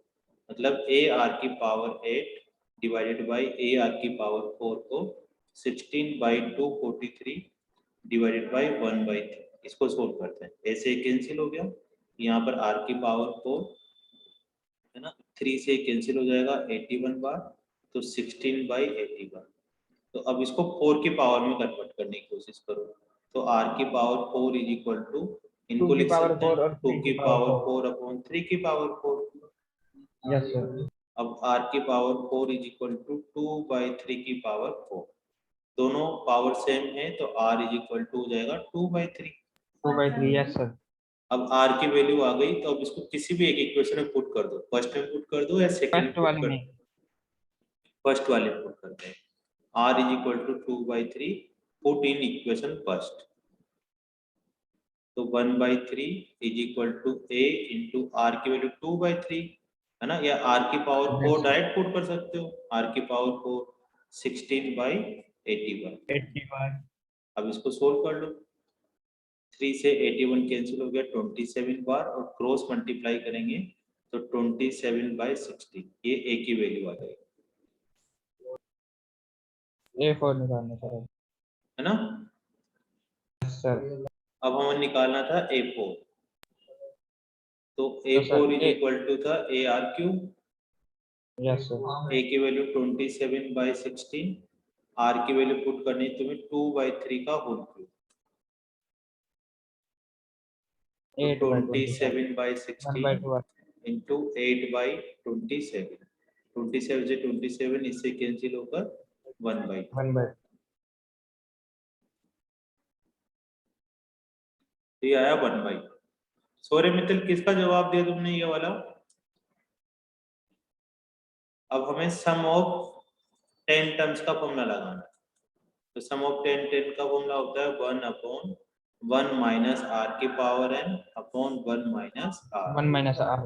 मतलब AR की पावर 8 डिवाइडेड बाई AR की पावर 4 को 16/243 डिवाइडेड बाई 1/3, इसको सोल्व करते हैं, ऐसे कैंसिल हो गया, यहाँ पर R की पावर 4 है ना, 3 से कैंसिल हो जाएगा 81 बार, तो 16/81। तो अब इसको 4 की पावर में कन्वर्ट करने की कोशिश करो, तो R की पावर 4 इज इक्वल टू, 2 इनको की लिख पावर सकते 4 हैं और 2 3 की की पावर पावर 4 अपॉन 3 की पावर 4। यस सर अब R की पावर 4 इज इक्वल टू 2/3 की पावर 4, दोनों पावर सेम है तो R इज इक्वल टू हो जाएगा 2/3। 2/3 यस सर अब R की वैल्यू आ गई, तो अब इसको किसी भी एक इक्वेशन में पुट कर दो, फर्स्ट में पुट कर दो या सेकंड में फर्स्ट पुट वाले कर में दो, फर्स्ट वाले में पुट करते हैं, R is equal to 2/3, put in equation first, तो 1/3 is equal to A into R की वैल्यू 2/3 है ना, या R की पावर 4 डायरेक्ट पुट कर सकते हो, R की पावर 4 16/81। 81 अब इसको सोल्व कर लो, 3 से 81 कैंसिल हो गया 27 बार, और क्रॉस मल्टीप्लाई करेंगे तो 27/16, ये A की वैल्यू आ जाएगी, A4 निकालना सर है ना। सर अब हमें निकालना था A4, तो sir A4 is A equal to था AR cube, yes sir A की वैल्यू 27/16, R की वैल्यू पुट करनी है तुम्हें 2/3 का होल क्यूब, तो 8/27 27/16 1/2 इंटू 8/27, 27 से 27 इससे कैंसिल होकर 1/2, 1/2 तो ये आया 1/2। सौर्य मित्तल किसका जवाब दिया तुमने, ये वाला। अब हमें सम ऑफ 10 टर्म्स का फॉर्मूला लगाना है, तो सम ऑफ 10 का फॉर्मूला होता है 1/1 माइनस R की power n upon 1 minus R, 1 - R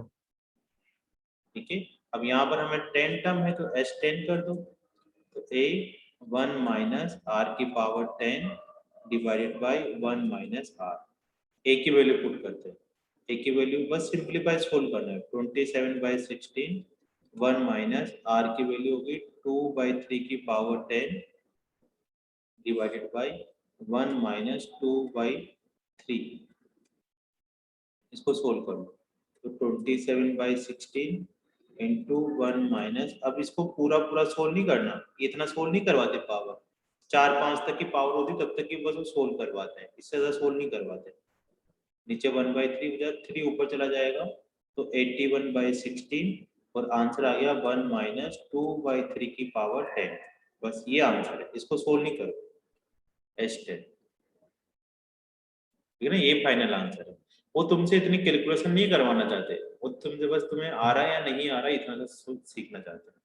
ठीक है। अब यहाँ पर हमें 10 टर्म है तो S10 कर दो, तो A 1 माइनस R की power 10 divided by 1 minus R, A की वैल्यू पुट करते हैं, A की वैल्यू बस सिंपलीफाई सोल्व करना है, 27/16 1 माइनस R की वैल्यू होगी 2/3 की पावर 10 डिवाइडेड बाई 1 माइनस 2/3, इसको सोल्व करो, तो 27/16 इंटू 1 माइनस, अब इसको पूरा पूरा सोल्व नहीं करना, इतना सोल्व नहीं करवाते, पावर 4-5 तक की पावर होती तब तक की बस वो सोल्व करवाते हैं, इससे ज्यादा सोल्व नहीं करवाते। नीचे 1/3 हो जाए, 3 ऊपर चला जाएगा, तो 81/16, और आंसर आ गया 1 माइनस 2/3 की पावर 10, बस ये आंसर है, इसको सोल्व नहीं करो, S10, ठीक है ना, ये फाइनल आंसर है। वो तुमसे इतनी कैलकुलेशन नहीं करवाना चाहते, वो तुमसे बस तुम्हें आ रहा है या नहीं आ रहा है इतना सा सीखना चाहते हैं,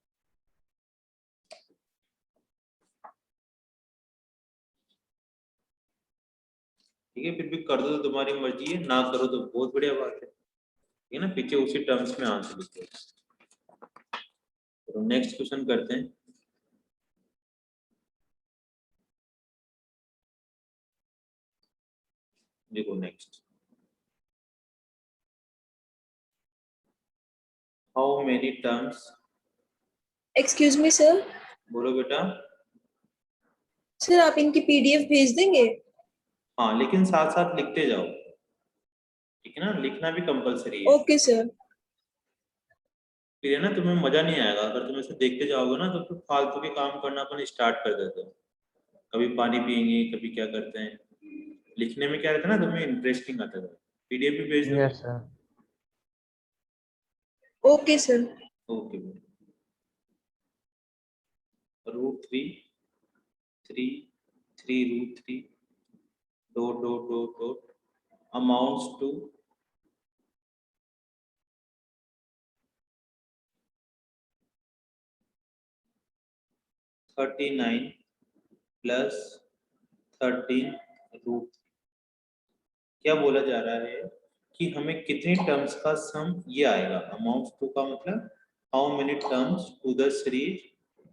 ठीक है। फिर भी कर दो तो तुम्हारी मर्जी है, ना करो तो बहुत बढ़िया बात है, ठीक है ना, पीछे उसी टर्म्स में आंसर लिखो। तो नेक्स्ट क्वेश्चन करते हैं, देखो next, how many terms, excuse me sir, बोलो बेटा। सर आप इनकी पीडीएफ भेज देंगे? हाँ, लेकिन साथ साथ लिखते जाओ, ठीक है ना, लिखना भी कंपलसरी है। Okay sir. फिर है ना तुम्हें मजा नहीं आएगा, अगर तुम इसे देखते जाओगे ना तो फिर फालतू के काम करना अपन स्टार्ट कर देते हो, कभी पानी पियेंगे कभी क्या करते हैं। लिखने में क्या रहता है ना, तुम्हें इंटरेस्टिंग आता है। पीडीएफ भी भेज यस दो। Sir. Okay, sir. Okay. √3 3 3 √3 dot dot dot dot amounts to 39 plus 13 √3। क्या बोला जा रहा है कि हमें कितने टर्म्स का सम ये आएगा। अमाउंट टू का मतलब how many terms to the series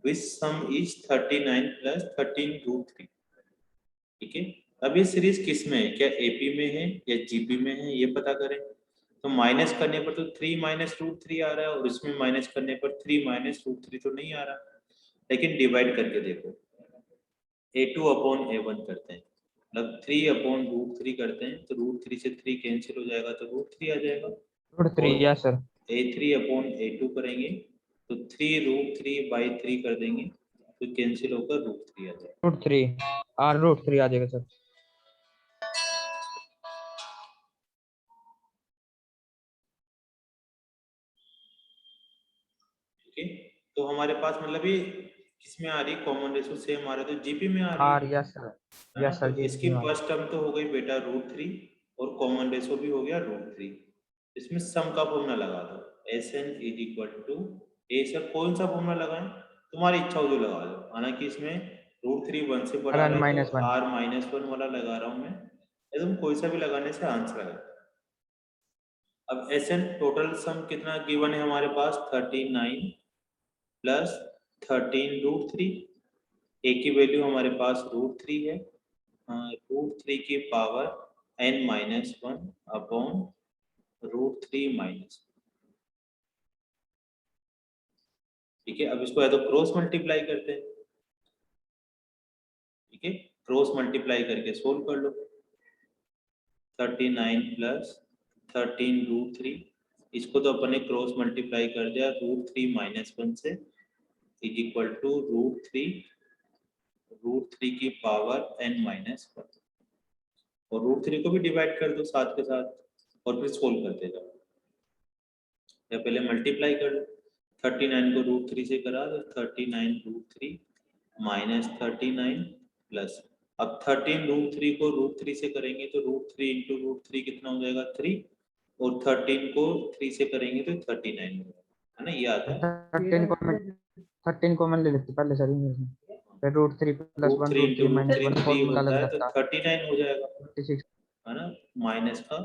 which sum is 39 plus 13 √3। ठीक है, अब ये सीरीज किस में है, क्या एपी में है या जीपी में है, ये पता करें। तो माइनस करने पर तो 3 माइनस √3 आ रहा है, और इसमें माइनस करने पर 3 माइनस √3 तो नहीं आ रहा, लेकिन डिवाइड करके देखो। a2 अपॉन a1 करते हैं, मतलब 3 अपॉन √3 करते हैं, तो √3 से 3 कैंसिल हो जाएगा तो √3 आ जाएगा। √3 और yes sir. a3 upon a2 करेंगे तो 3 √3/3 कर देंगे तो कैंसिल होकर √3 आ जाएगा। √3 √3 आ जाएगा सर। ठीक है, तो हमारे पास मतलब ये किसमें आ रही है, कॉमन रेशो सेम आ रहा है तो जीपी में आ रही है। Yes sir. है ना, यस सर तो जी। इसकी फर्स्ट टर्म तो हो गई बेटा √3 और कॉमन रेशो भी हो गया √3। इसमें सम का फॉर्मूला लगा दो, SN is equal to A. Sir कौन सा फॉर्मूला लगाएं, तुम्हारी इच्छा हो जो लगा दो। हालांकि इसमें √3 1 से बड़ा r है माइनस तो 1। r-1 वाला लगा रहा हूं मैं, एकदम कोई सा भी लगाने से आंसर आएगा। अब SN टोटल सम कितना गिवन है हमारे पास, 39 प्लस 13 √3। ए की वैल्यू हमारे पास √3 है, √3 की पावर n-1 अपॉन √3 - ठीक है, अब इसको या तो क्रॉस मल्टीप्लाई करते हैं। ठीक है, क्रॉस मल्टीप्लाई करके सोल्व कर लो। 39 प्लस 13 √3, इसको तो अपन ने क्रॉस मल्टीप्लाई कर दिया √3 - 1 से, इज इक्वल टू √3 की पावर n-1, और √3 को भी डिवाइड कर दो साथ के साथ, और फिर सोल्व करते जाओ। या पहले मल्टीप्लाई कर लो, 39 को √3 से करा तो 39 √3 माइनस 39 प्लस, अब 13 √3 को √3 से करेंगे तो √3 इंटू √3 कितना हो जाएगा 3, और 13 को 3 से करेंगे तो 39 हो जाएगा, है ना, ये आता है। 13 को मैं ले लेती पहले सर इंग्लिश में, फिर √3 प्लस 1 √3 इंटू √3 माइनस √3 1 3 फॉर्मूला होता अलग है तो रहता। 39 हो जाएगा, 36। है ना, माइनस का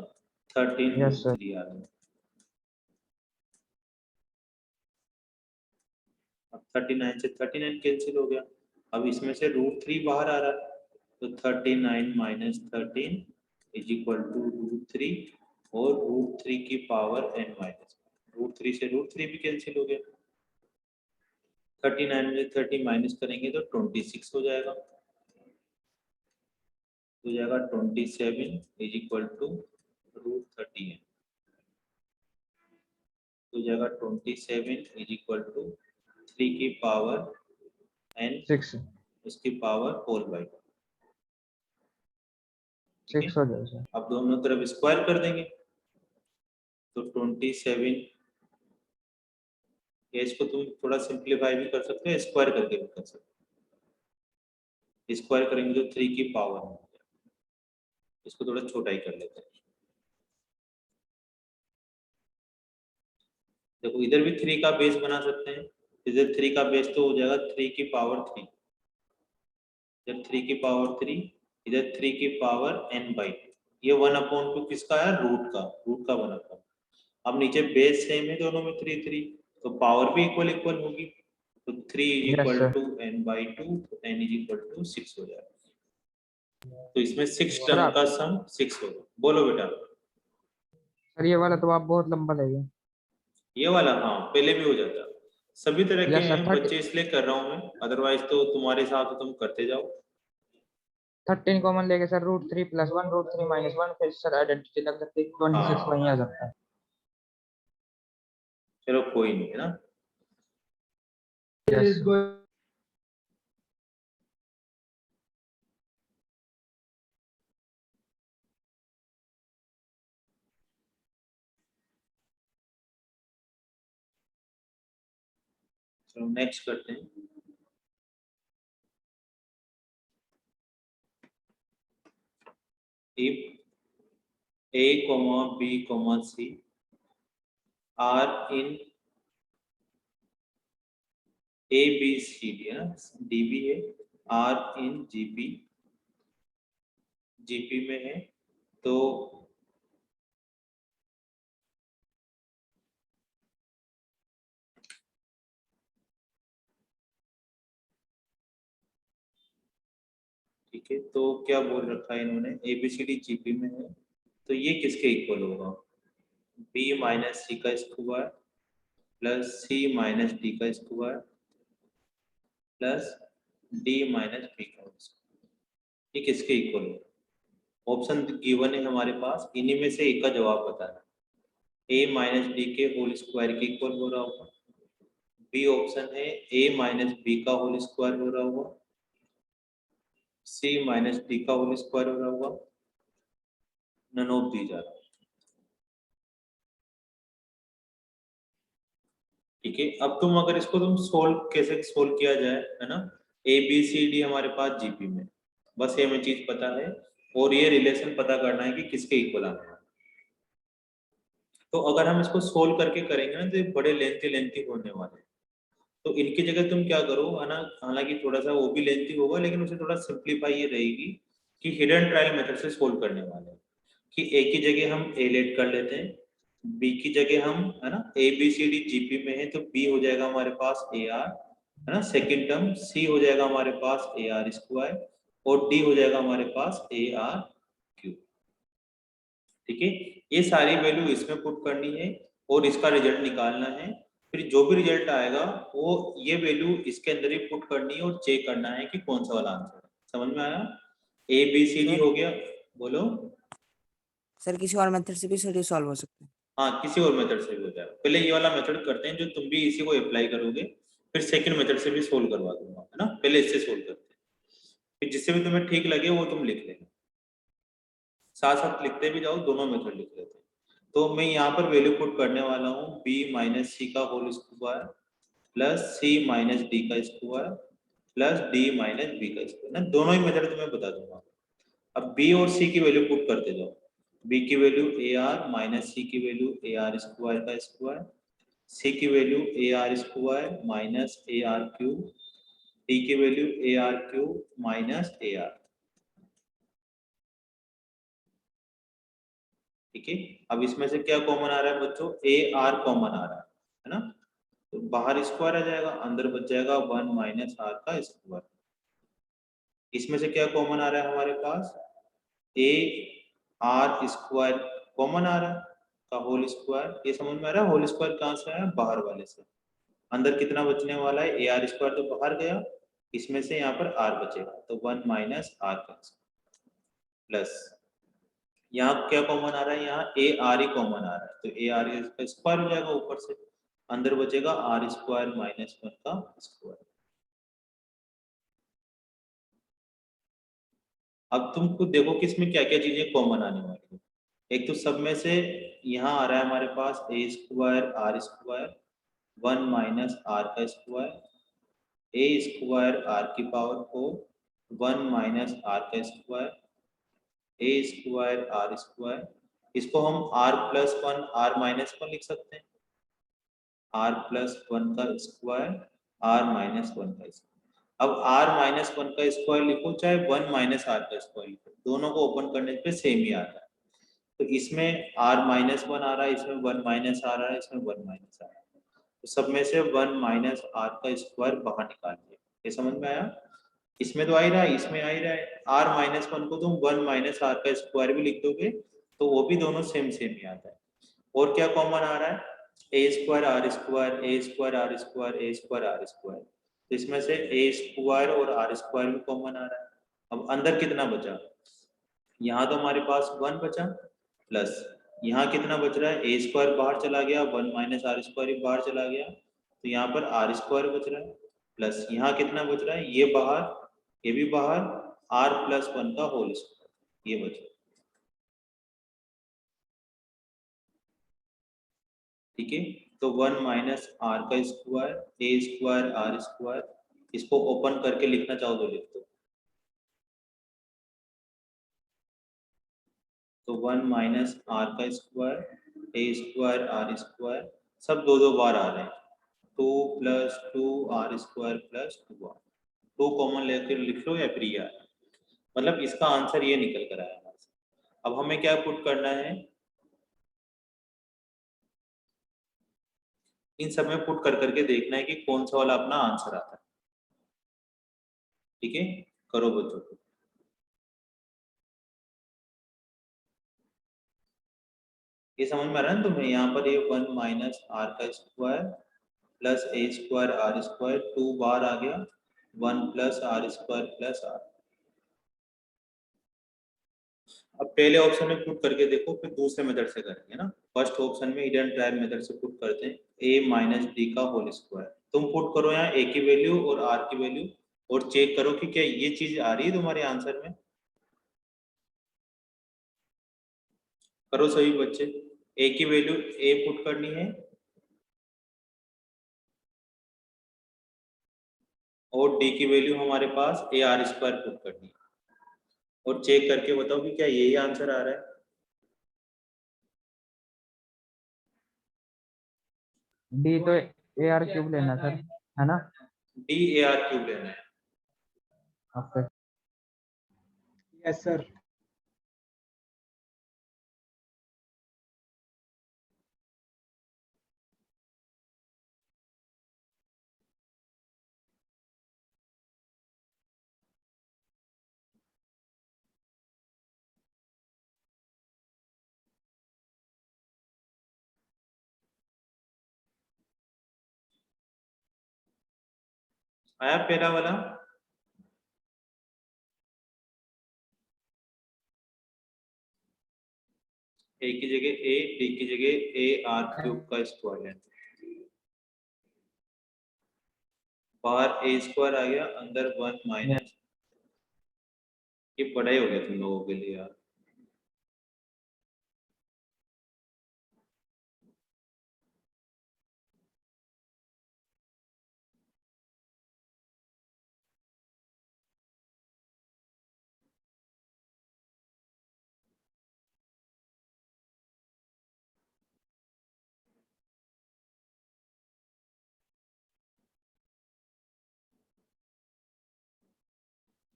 13 यस सर। √3 आ रहा है। अब 39 से 39 कैंसिल हो गया, अब इसमें से √3 बाहर आ रहा है तो 39 - 13 इज इक्वल टू √3, और √3 की पावर n-, √3 से √3 भी कैंसिल हो गया, 39 में 30 माइनस करेंगे तो 26 हो जाएगा, हो जाएगा 27 इज इक्वल टू √30 है, हो जाएगा 27 इज इक्वल टू 3 की पावर n, 6 उसकी पावर होल बाई। ठीक है, 6 हो जाएगा सर। अब दोनों तरफ स्क्वायर कर देंगे तो 27, या इसको तुम थोड़ा सिंप्लीफाई भी कर सकते हो, स्क्वायर करके भी कर सकते हो। स्क्वायर करेंगे तो 3 की पावर, इसको थोड़ा छोटा ही कर लेते हैं। देखो इधर भी 3 का बेस बना सकते हैं, इधर 3 का बेस तो हो जाएगा 3 की पावर 3, इधर 3 की पावर 3, इधर 3 की पावर n/2, ये 1/2 किसका है, रूट का 1/2। अब नीचे बेस सेम है दोनों में 3 3, तो पावर भी इक्वल इक्वल होगी, तो 3 is yes equal sir. To n/2, तो n इज इक्वल टू 6 हो जाएगा। तो इसमें 6 सर टर्म आप का सम 6 होगा। बोलो बेटा। सर ये वाला तो आप बहुत लंबा लेंगे। ये वाला हाँ पहले भी हो जाता, सभी तरह के यस सर। हैं बच्चे, इसलिए कर रहा हूँ मैं, अदरवाइज तो तुम्हारे साथ तुम करते जाओ। 13 कॉमन लेके सर √3 प्लस 1 √3 माइनस 1, फिर सर आइडेंटिटी लग सकती है, 26 हाँ वहीं आ सकता है। चलो कोई नहीं है ना। Yes. चलो नेक्स्ट करते हैं। if a comma b comma c are in a b c d है ना, d b है, r in g p में है, तो ठीक है, तो क्या बोल रखा है इन्होंने, A B C D GP में है, तो ये किसके इक्वल होगा, b माइनस सी का square plus C minus D का square plus D minus B का स्क्वायर, ये किसके इक्वल होगा। ऑप्शन गिवन है हमारे पास, इन्हीं में से एक का जवाब बताना। a माइनस डी के होल स्क्वायर के इक्वल हो रहा होगा, बी ऑप्शन है a माइनस बी का होल स्क्वायर हो रहा होगा, सी माइनस डी का होल स्क्वायर हो रहा होगा, नन ऑफ दी जा रहा है। ठीक है, अब तुम अगर इसको तुम सोल्व कैसे सोल्व किया जाए, है ना, ए बी सी डी हमारे पास जीपी में, बस ये हमें चीज पता है, और ये रिलेशन पता करना है कि किसके इक्वल आना है। तो अगर हम इसको सोल्व करके करेंगे ना, तो ये बड़े लेंथी होने वाले हैं। तो इनकी जगह तुम क्या करो, है ना, हालांकि थोड़ा सा वो भी लेंथी होगा, लेकिन उसे थोड़ा सिंप्लीफाई ये रहेगी कि हिडन ट्रायल मेथड से सोल्व करने वाले हैं, कि ए की जगह हम ए लेट कर लेते हैं, बी की जगह हम, है ना, A B C D GP में है, तो बी हो जाएगा हमारे पास ए आर, है ना, सेकंड टर्म सी हो जाएगा हमारे पास ए आर स्क्वायर, और डी हो जाएगा हमारे पास ए आर क्यूब। ठीक है, ये सारी वैल्यू इसमें पुट करनी है और इसका रिजल्ट निकालना है, फिर जो भी रिजल्ट आएगा वो ये वैल्यू इसके अंदर ही पुट करनी है और चेक करना है कि कौन सा वाला आंसर है। समझ में आया, ए बी सी डी हो गया, बोलो। सर किसी और मेथड से भी सर सॉल्व हो सकता है। हाँ, किसी और मेथड से भी हो जाएगा, पहले ये वाला मेथड करते हैं जो तुम भी इसी को अप्लाई करोगे, फिर सेकंड मेथड से भी सोल्व करवा दूंगा, है ना, पहले इससे सोल्व करते हैं, फिर जिससे भी तुम्हें ठीक लगे वो तुम लिख लेना, साथ साथ लिखते भी जाओ, दोनों मेथड लिख लेते हैं। तो मैं यहाँ पर वैल्यू पुट करने वाला हूँ b माइनस सी का whole square plus C minus D का square plus D minus B का स्क्वायर ना, दोनों ही मेथड तुम्हें बता दूंगा। अब b और c की वैल्यू पुट करते जाओ, b की वैल्यू ए आर माइनस सी की वैल्यू ए आर स्क्वायर का स्क्वायर, c की value A are square minus a r cube, d की value A r cube minus a are. ठीक है, अब इसमें से क्या कॉमन आ रहा है बच्चों, ए आर कॉमन आ रहा है ना, तो बाहर स्क्वायर आ जाएगा, अंदर बच जाएगा 1 माइनस आर का स्क्वायर। इसमें से क्या कॉमन आ रहा है हमारे पास, ए आर स्क्वायर कॉमन आ रहा है का होल स्क्वायर, ये समझ में आ रहा है, होल स्क्वायर कहाँ से आया, बाहर वाले से, अंदर कितना बचने वाला है, ए आर स्क्वायर तो बाहर गया, इसमें से यहाँ पर आर बचेगा, तो 1 माइनस आर का प्लस, यहाँ क्या कॉमन आ रहा है, यहाँ ए आर ही कॉमन आ रहा है, तो ए आर का स्क्वायर हो जाएगा ऊपर से, अंदर बचेगा आर स्क्वायर माइनस 1 का स्क्वायर। अब तुम खुद देखो कि इसमें क्या क्या चीजें कॉमन आने वाली है। एक तो सब में से यहाँ आ रहा है हमारे पास a square are square 1 minus are का स्क्वायर, ए स्क्वायर आर की पावर 4 1 माइनस आर का square, A square are square, इसको हम आर प्लस 1 आर माइनस 1 लिख सकते हैं, आर प्लस 1 का स्क्वायर आर माइनस 1 का स्क्वायर। अब आर माइनस 1 का स्क्वायर लिखो चाहे 1 माइनस आर का स्क्वायर लिखो, दोनों को ओपन करने पे सेम ही आता है, तो इसमें आर माइनस 1 आ रहा है, इसमें 1 माइनस आ रहा है, इसमें 1 माइनस आ रहा है, तो सब में से 1 माइनस आर का स्क्वायर बाहर निकाल दिया। ये समझ में आया, इसमें तो आ ही रहा है, इसमें आ ही रहा है, आर माइनस 1 को तुम 1 माइनस आर का स्क्वायर भी लिख दोगे तो वो भी दोनों सेम ही आता है। और क्या कॉमन आ रहा है, a square are square, A square are square, A square are square, तो इसमें से ए स्क्वायर और आर स्क्वायर भी कॉमन आ रहा है। अब अंदर कितना बचा, यहाँ तो हमारे पास 1 बचा प्लस यहाँ कितना बच रहा है, ए स्क्वायर बाहर चला गया, 1 माइनस आर स्क्वायर भी बाहर चला गया, तो यहाँ पर आर स्क्वायर बच रहा है, प्लस यहाँ कितना बच रहा है, ये बाहर, ये भी बाहर, आर प्लस 1 का होल स्क्वायर, ये बच रहा है। ठीक है, तो 1 माइनस आर का square, A square are square, इसको ओपन करके लिखना चाहो तो लिख दो। तो 1 माइनस आर का square, A square are square, सब दो दो बार आ रहे हैं, 2 plus 2 R square plus 2 R, 2 common लेकर लिख लो या फिर ये आया, मतलब इसका आंसर ये निकल कर आया हमारे से। अब हमें क्या पुट करना है, इन सब में पुट कर करके देखना है कि कौन सा वाला अपना आंसर आता है। ठीक है, करो बच्चों को। ये समझ में आ रहा है ना तुम्हें, यहाँ पर ये 1 माइनस आर का square plus A square are square, 2 बार आ गया, 1 plus R square plus R. अब पहले ऑप्शन में पुट करके देखो, फिर दूसरे मेथड से करेंगे ना। फर्स्ट ऑप्शन में हिडन ट्रायल मेथड से पुट करते हैं, a माइनस डी का होल स्क्वायर। तुम पुट करो यहाँ a की वैल्यू और r की वैल्यू, और चेक करो कि क्या ये चीज आ रही है तुम्हारे आंसर में। करो सभी बच्चे, a की वैल्यू a पुट करनी है और d की वैल्यू हमारे पास a आर स्क्वायर पुट करनी है, और चेक करके बताओ कि क्या यही आंसर आ रहा है। डी तो ए आर क्यूब लेना सर, है ना? d a r क्यूब लेना है। ओके। Yes sir. आया पहला वाला, a की जगह a, d की जगह a आर क्यूब का स्क्वायर लेना, बाहर ए स्क्वायर आ गया, अंदर 1 माइनस, ये बड़ा ही हो गया तुम लोगों के लिए यार।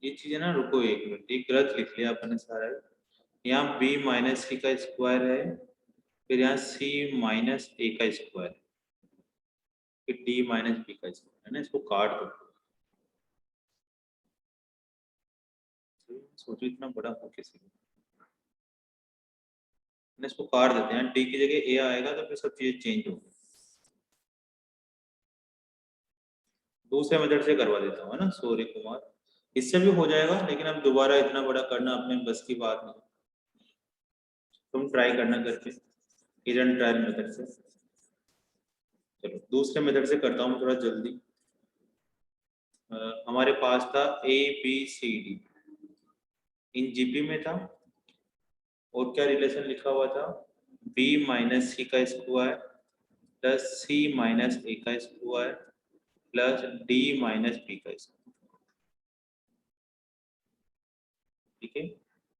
ये चीजें ना, रुको एक मिनट, एक गलत लिख लिया अपने सारा। यहाँ b माइनस सी का स्क्वायर है, फिर यहाँ c माइनस ए का स्क्वायर, फिर d माइनस बी का स्क्वायर है ना, इसको काट दो। सोचो इतना बड़ा हो किसी को, इसको काट देते हैं, d की जगह a आएगा तो फिर सब चीजें चेंज होगी। दूसरे मेथड से करवा देता हूँ, है ना, सॉरी कुमार, इससे भी हो जाएगा, लेकिन अब दोबारा इतना बड़ा करना अपने बस की बात नहीं। तुम ट्राई करना करके हिडन ट्रायल मेथड से। चलो दूसरे मेथड से करता हूँ थोड़ा जल्दी। हमारे पास था A B C D, in GP में था, और क्या रिलेशन लिखा हुआ था, b माइनस सी का square plus C minus A का square plus d minus B का स्क्वायर। ठीक है,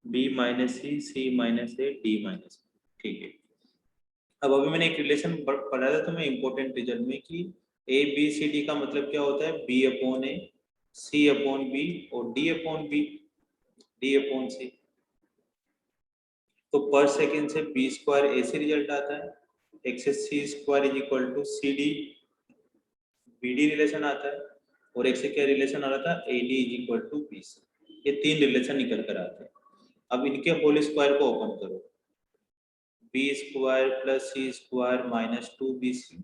b minus C minus A, d minus. ठीक है, अब अभी मैंने एक रिलेशन पढ़ा था तुम्हें इंपॉर्टेंट रिजल्ट में कि ए बी सी डी का मतलब क्या होता है, b upon a, c upon b और d upon b, d upon c. तो पर सेकेंड से बी स्क्वायर ए से रिजल्ट आता है, X C square is equal to C D B D relation आता है, और एक से क्या रिलेशन आ रहा था, a D is equal to B c. ये तीन रिलेशन निकल कर आते हैं। अब इनके होल स्क्वायर को ओपन करो, b square plus c square minus 2bc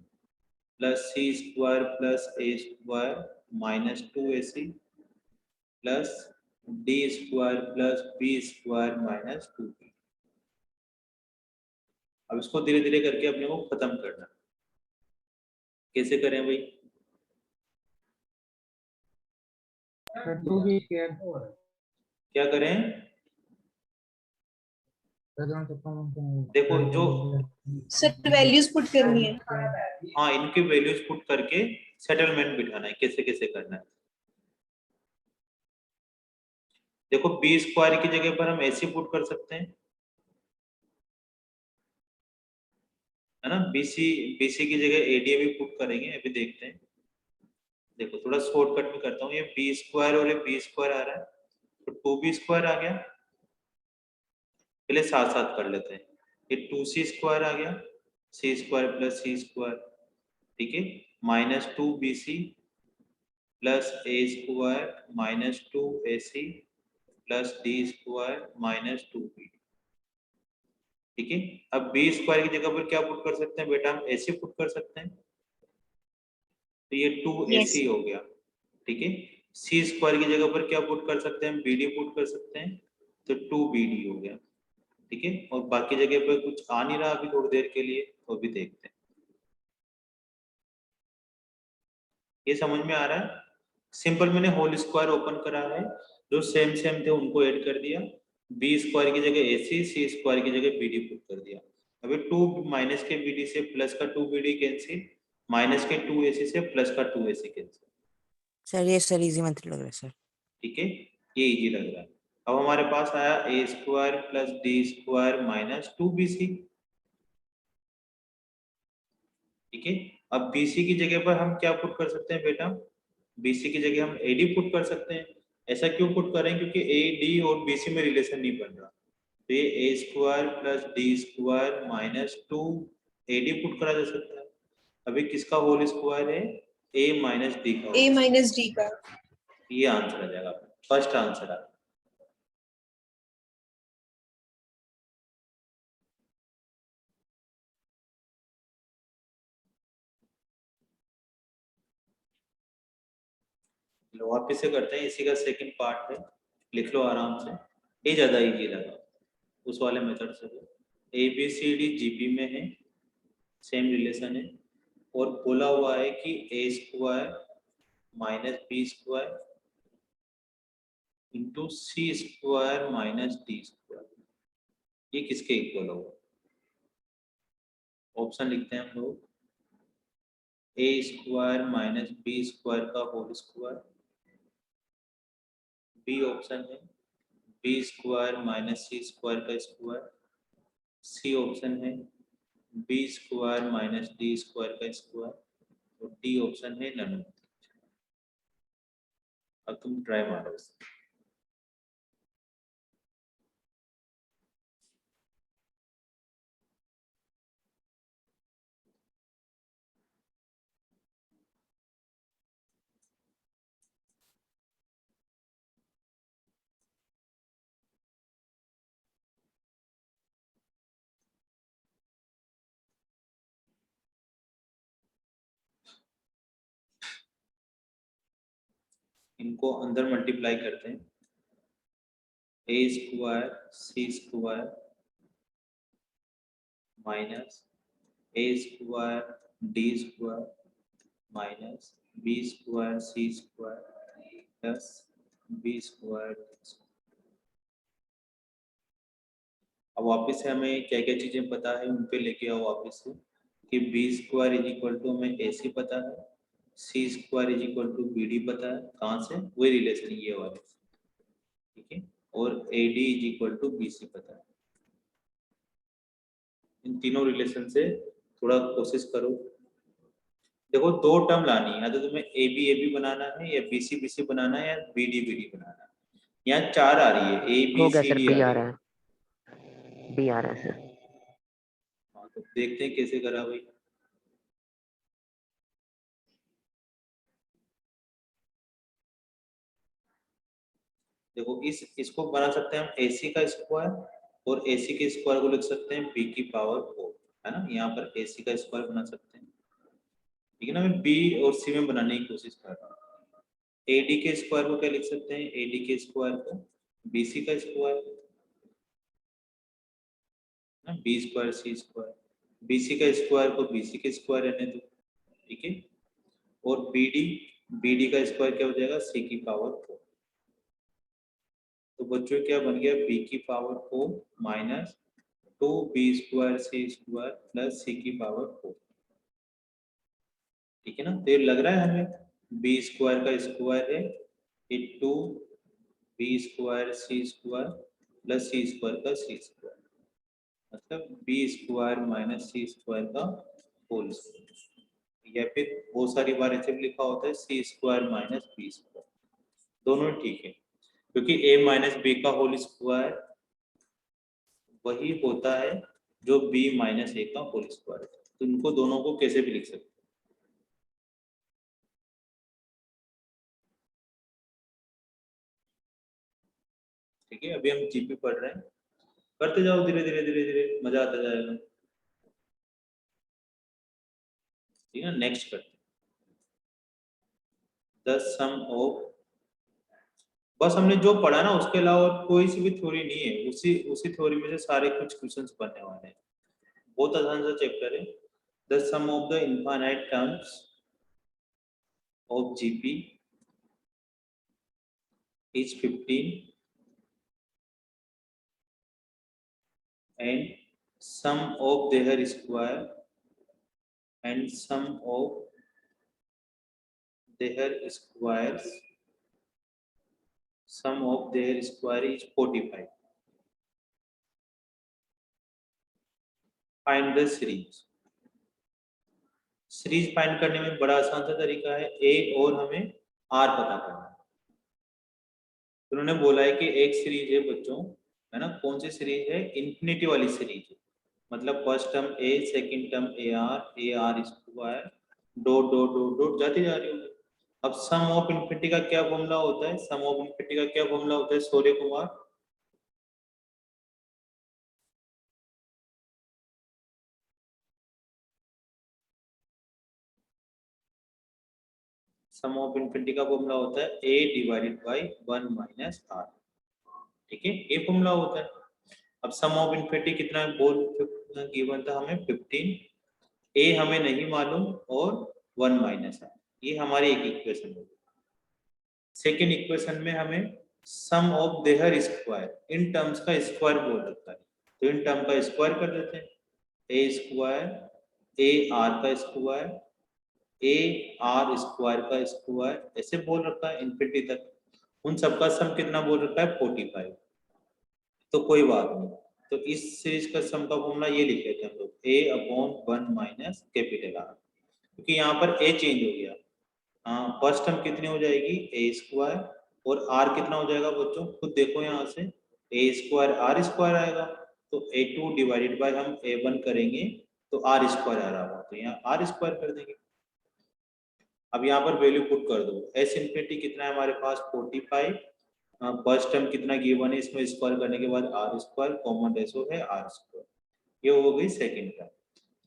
plus c square plus ए square minus 2ac plus d square plus B square minus 2b। अब इसको धीरे धीरे करके अपने को खत्म करना। कैसे करें भाई? सर 2b स्क्वायर क्या करें? देखो जो सर वैल्यूज पुट करनी है। हाँ, इनकी वैल्यूज पुट करके सेटलमेंट बिठाना है। कैसे कैसे करना है देखो, बी स्क्वायर की जगह पर हम ऐसे पुट कर सकते हैं, है ना। बीसी की जगह एडी भी पुट करेंगे, अभी देखते हैं। देखो थोड़ा शॉर्टकट में करता हूँ, ये बी स्क्वायर और ये बी स्क्वायर आ रहा है, तो 2b स्क्वायर आ गया। पहले साथ साथ कर लेते हैं। ये 2c स्क्वायर आ गया, c square plus c square, ठीक है, minus 2bc plus a square minus 2ac plus d square minus 2b, ठीक है। अब b स्क्वायर की जगह पर क्या पुट कर सकते हैं बेटा? हम ऐसे पुट कर सकते हैं, तो ये 2ac Yes. हो गया, ठीक है। c स्क्वायर की जगह पर क्या पुट कर सकते हैं? bd पुट कर सकते हैं, तो 2bd हो गया, ठीक है। और बाकी जगह पर कुछ आ नहीं रहा अभी थोड़ी देर के लिए, तो भी देखते हैं। ये समझ में आ रहा है? सिंपल मैंने होल स्क्वायर ओपन करा है, जो सेम सेम थे उनको ऐड कर दिया, बी स्क्वायर की जगह ac, सी स्क्वायर की जगह bd पुट कर दिया। अभी 2 माइनस के bd से प्लस का 2bd कैंसिल, माइनस के 2ac से प्लस का 2ac कैंसिल, सर ये सर इजी मेथड लग रहा है सर। ठीक है, ये इजी लग रहा है। अब हमारे पास आया a square plus d square minus 2bc, ठीक है। अब bc की जगह पर हम क्या पुट कर सकते हैं बेटा? bc की जगह हम ad पुट कर सकते हैं। ऐसा क्यों पुट करें? क्योंकि ad और bc में रिलेशन नहीं बन रहा, तो ये a square plus d square minus 2 ad put करा जा सकता है। अभी किसका होल स्क्वायर है? a माइनस डी का A होल, माइनस डी का। ये आंसर आ जाएगा, फर्स्ट आंसर आ। लो वापिस से करते हैं, इसी का सेकंड पार्ट है, लिख लो आराम से, ये ज्यादा इजी लगा उस वाले मेथड से। A B C D GP में है, सेम रिलेशन है, और बोला हुआ है कि a square minus b square into c square minus d square, ये किसके इक्वल होगा? ऑप्शन लिखते हैं हम लोग, a square minus b square का होल स्क्वायर, बी ऑप्शन है b square minus c square का स्क्वायर, सी ऑप्शन है b square minus d square का स्क्वायर, और डी ऑप्शन है नन। अब तुम ट्राई मारो इससे। इनको अंदर मल्टीप्लाई करते हैं, a square c square minus a square d square minus b square c square plus B square. अब वापस से हमें क्या क्या चीजें पता है उन पे लेके आओ वापस से, कि b square is equal to हमें ए सी पता है, c square is equal to b d पता है, कहाँ से? वही रिलेशन ये वाले, ठीक है, और A D is equal to B C पता है। इन तीनों रिलेशन से थोड़ा कोशिश करो। देखो दो टर्म लानी है, या तो तुम्हें ए बी बनाना है, या बी सी बनाना है, या बी डी बनाना है। यहाँ चार आ रही है, ए हो बी गया सी सर, डी बी आ आ रही रहा है। है, बी आ रहा है सर। हाँ तो देखते हैं कैसे करा भाई। देखो इसको बना सकते हैं हम AC का स्क्वायर, और AC के स्क्वायर को लिख सकते हैं B की पावर 4, है ना। यहाँ पर AC का स्क्वायर बना सकते हैं, ठीक है ना। मैं B और C में बनाने की कोशिश कर रहा हूँ। AD के स्क्वायर को क्या लिख सकते हैं? AD के स्क्वायर को BC का स्क्वायर, ना, B square C square, BC का स्क्वायर को BC के स्क्वायर रहने दो, ठीक है, और BD का स्क्वायर क्या हो जाएगा, C की पावर 4। तो बच्चों क्या बन गया, B की power 4 minus 2B square C square plus C की पावर 4, ठीक है ना। तो ये लग रहा है हमें B स्क्वायर का स्क्वायर है, ये 2B square C square plus C square का C स्क्वायर, मतलब B square minus C square का होल स्क्वायर, या फिर बहुत सारी बार ऐसे भी लिखा होता है C square minus B square, दोनों ठीक है, क्योंकि A माइनस B का होल स्क्वायर वही होता है जो B माइनस A का होल स्क्वायर है। तो इनको दोनों को कैसे भी लिख सकते हैं, ठीक है। अभी हम जीपी पढ़ रहे हैं, करते जाओ धीरे धीरे धीरे धीरे, मजा आता जाएगा, ठीक है। नेक्स्ट करते हैं, द सम ऑफ, बस हमने जो पढ़ा ना उसके अलावा और कोई सी भी थ्योरी नहीं है, उसी थ्योरी में से सारे कुछ क्वेश्चंस बनने वाले हैं, बहुत आसान सा चैप्टर है। The sum of the infinite terms of GP is 15 and sum of their square and sum of their squares, sum of their square is 45. Find the series. Series find करने में बड़ा आसान सा तरीका है, ए और हमें आर पता करना है। उन्होंने बोला है कि एक सीरीज है बच्चों, है ना, कौन सी सीरीज है, इन्फिनिटी वाली सीरीज है, मतलब first term A, second term a are square, dot dot dot dot जाती जा रही होगी। अब सम ऑफ इन्फिनिटी का क्या फॉर्मूला होता है, सम ऑफ इन्फिनिटी का क्या फॉर्मूला होता है सूर्य कुमार, सम ऑफ इन्फिनिटी का फॉर्मूला होता है a divided by 1 minus r, ठीक है, ये फॉर्मूला होता है। अब सम ऑफ इन्फिनिटी कितना बोल गिवन था हमें 15, a हमें नहीं मालूम और 1 माइनस r, ये हमारी एक इक्वेशन होगी। सेकेंड इक्वेशन में हमें sum of their square, in terms का स्क्वायर बोल रखा है, तो इन टर्म का स्क्वायर कर देते हैं, a स्क्वायर a r का स्क्वायर ए आर स्क्वायर का स्क्वायर, ऐसे बोल रखा है इन्फिनिटी तक, उन सबका सम कितना बोल रखा है 45, तो कोई बात नहीं। तो इस सीरीज का सम का फॉर्मूला ये लिख लेते हैं हम लोग, a upon 1 minus capital R, क्योंकि यहाँ पर a चेंज हो गया, हाँ, फर्स्ट टर्म कितनी हो जाएगी a स्क्वायर, और r कितना हो जाएगा बच्चों, खुद देखो यहाँ से a स्क्वायर आर स्क्वायर आएगा, तो a2 डिवाइडेड बाय हम a1 करेंगे तो r स्क्वायर आ रहा होगा, तो यहाँ r स्क्वायर कर देंगे। अब यहाँ पर वैल्यू पुट कर दो, एस इन्फिनिटी कितना है हमारे पास 45, फर्स्ट टर्म कितना गिवन है, इसमें स्क्वायर करने के बाद आर स्क्वायर, कॉमन रेशो है आर स्क्वायर, ये हो गई सेकंड टर्म।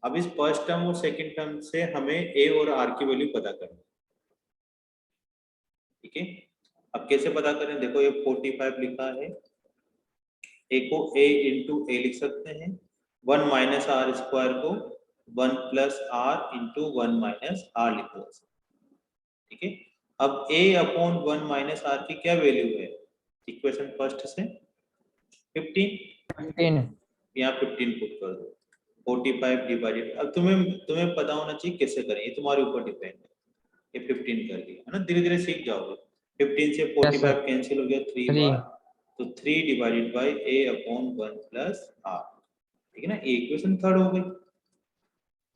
अब इस फर्स्ट टर्म और सेकंड टर्म से हमें ए और आर की वैल्यू पता करनी, ठीक है। अब कैसे पता करें, देखो ये 45 लिखा है, ए को a इंटू ए लिख सकते हैं, 1 माइनस आर स्क्वायर को 1 plus R into 1 minus R लिख सकते, ठीक है। अब a अपॉन 1 माइनस आर की क्या वैल्यू है, इक्वेशन फर्स्ट से 15, यहाँ 15 पुट कर दो, 45 डिवाइडेड, अब तुम्हें पता होना चाहिए कैसे करें, ये तुम्हारे ऊपर डिपेंड है, ये 15 कर दिया है ना, धीरे धीरे सीख जाओगे। 15 से 45 कैंसिल हो गया 3 बार, तो 3 divided by a upon 1 plus r, ठीक है ना, ये इक्वेशन थर्ड हो गई।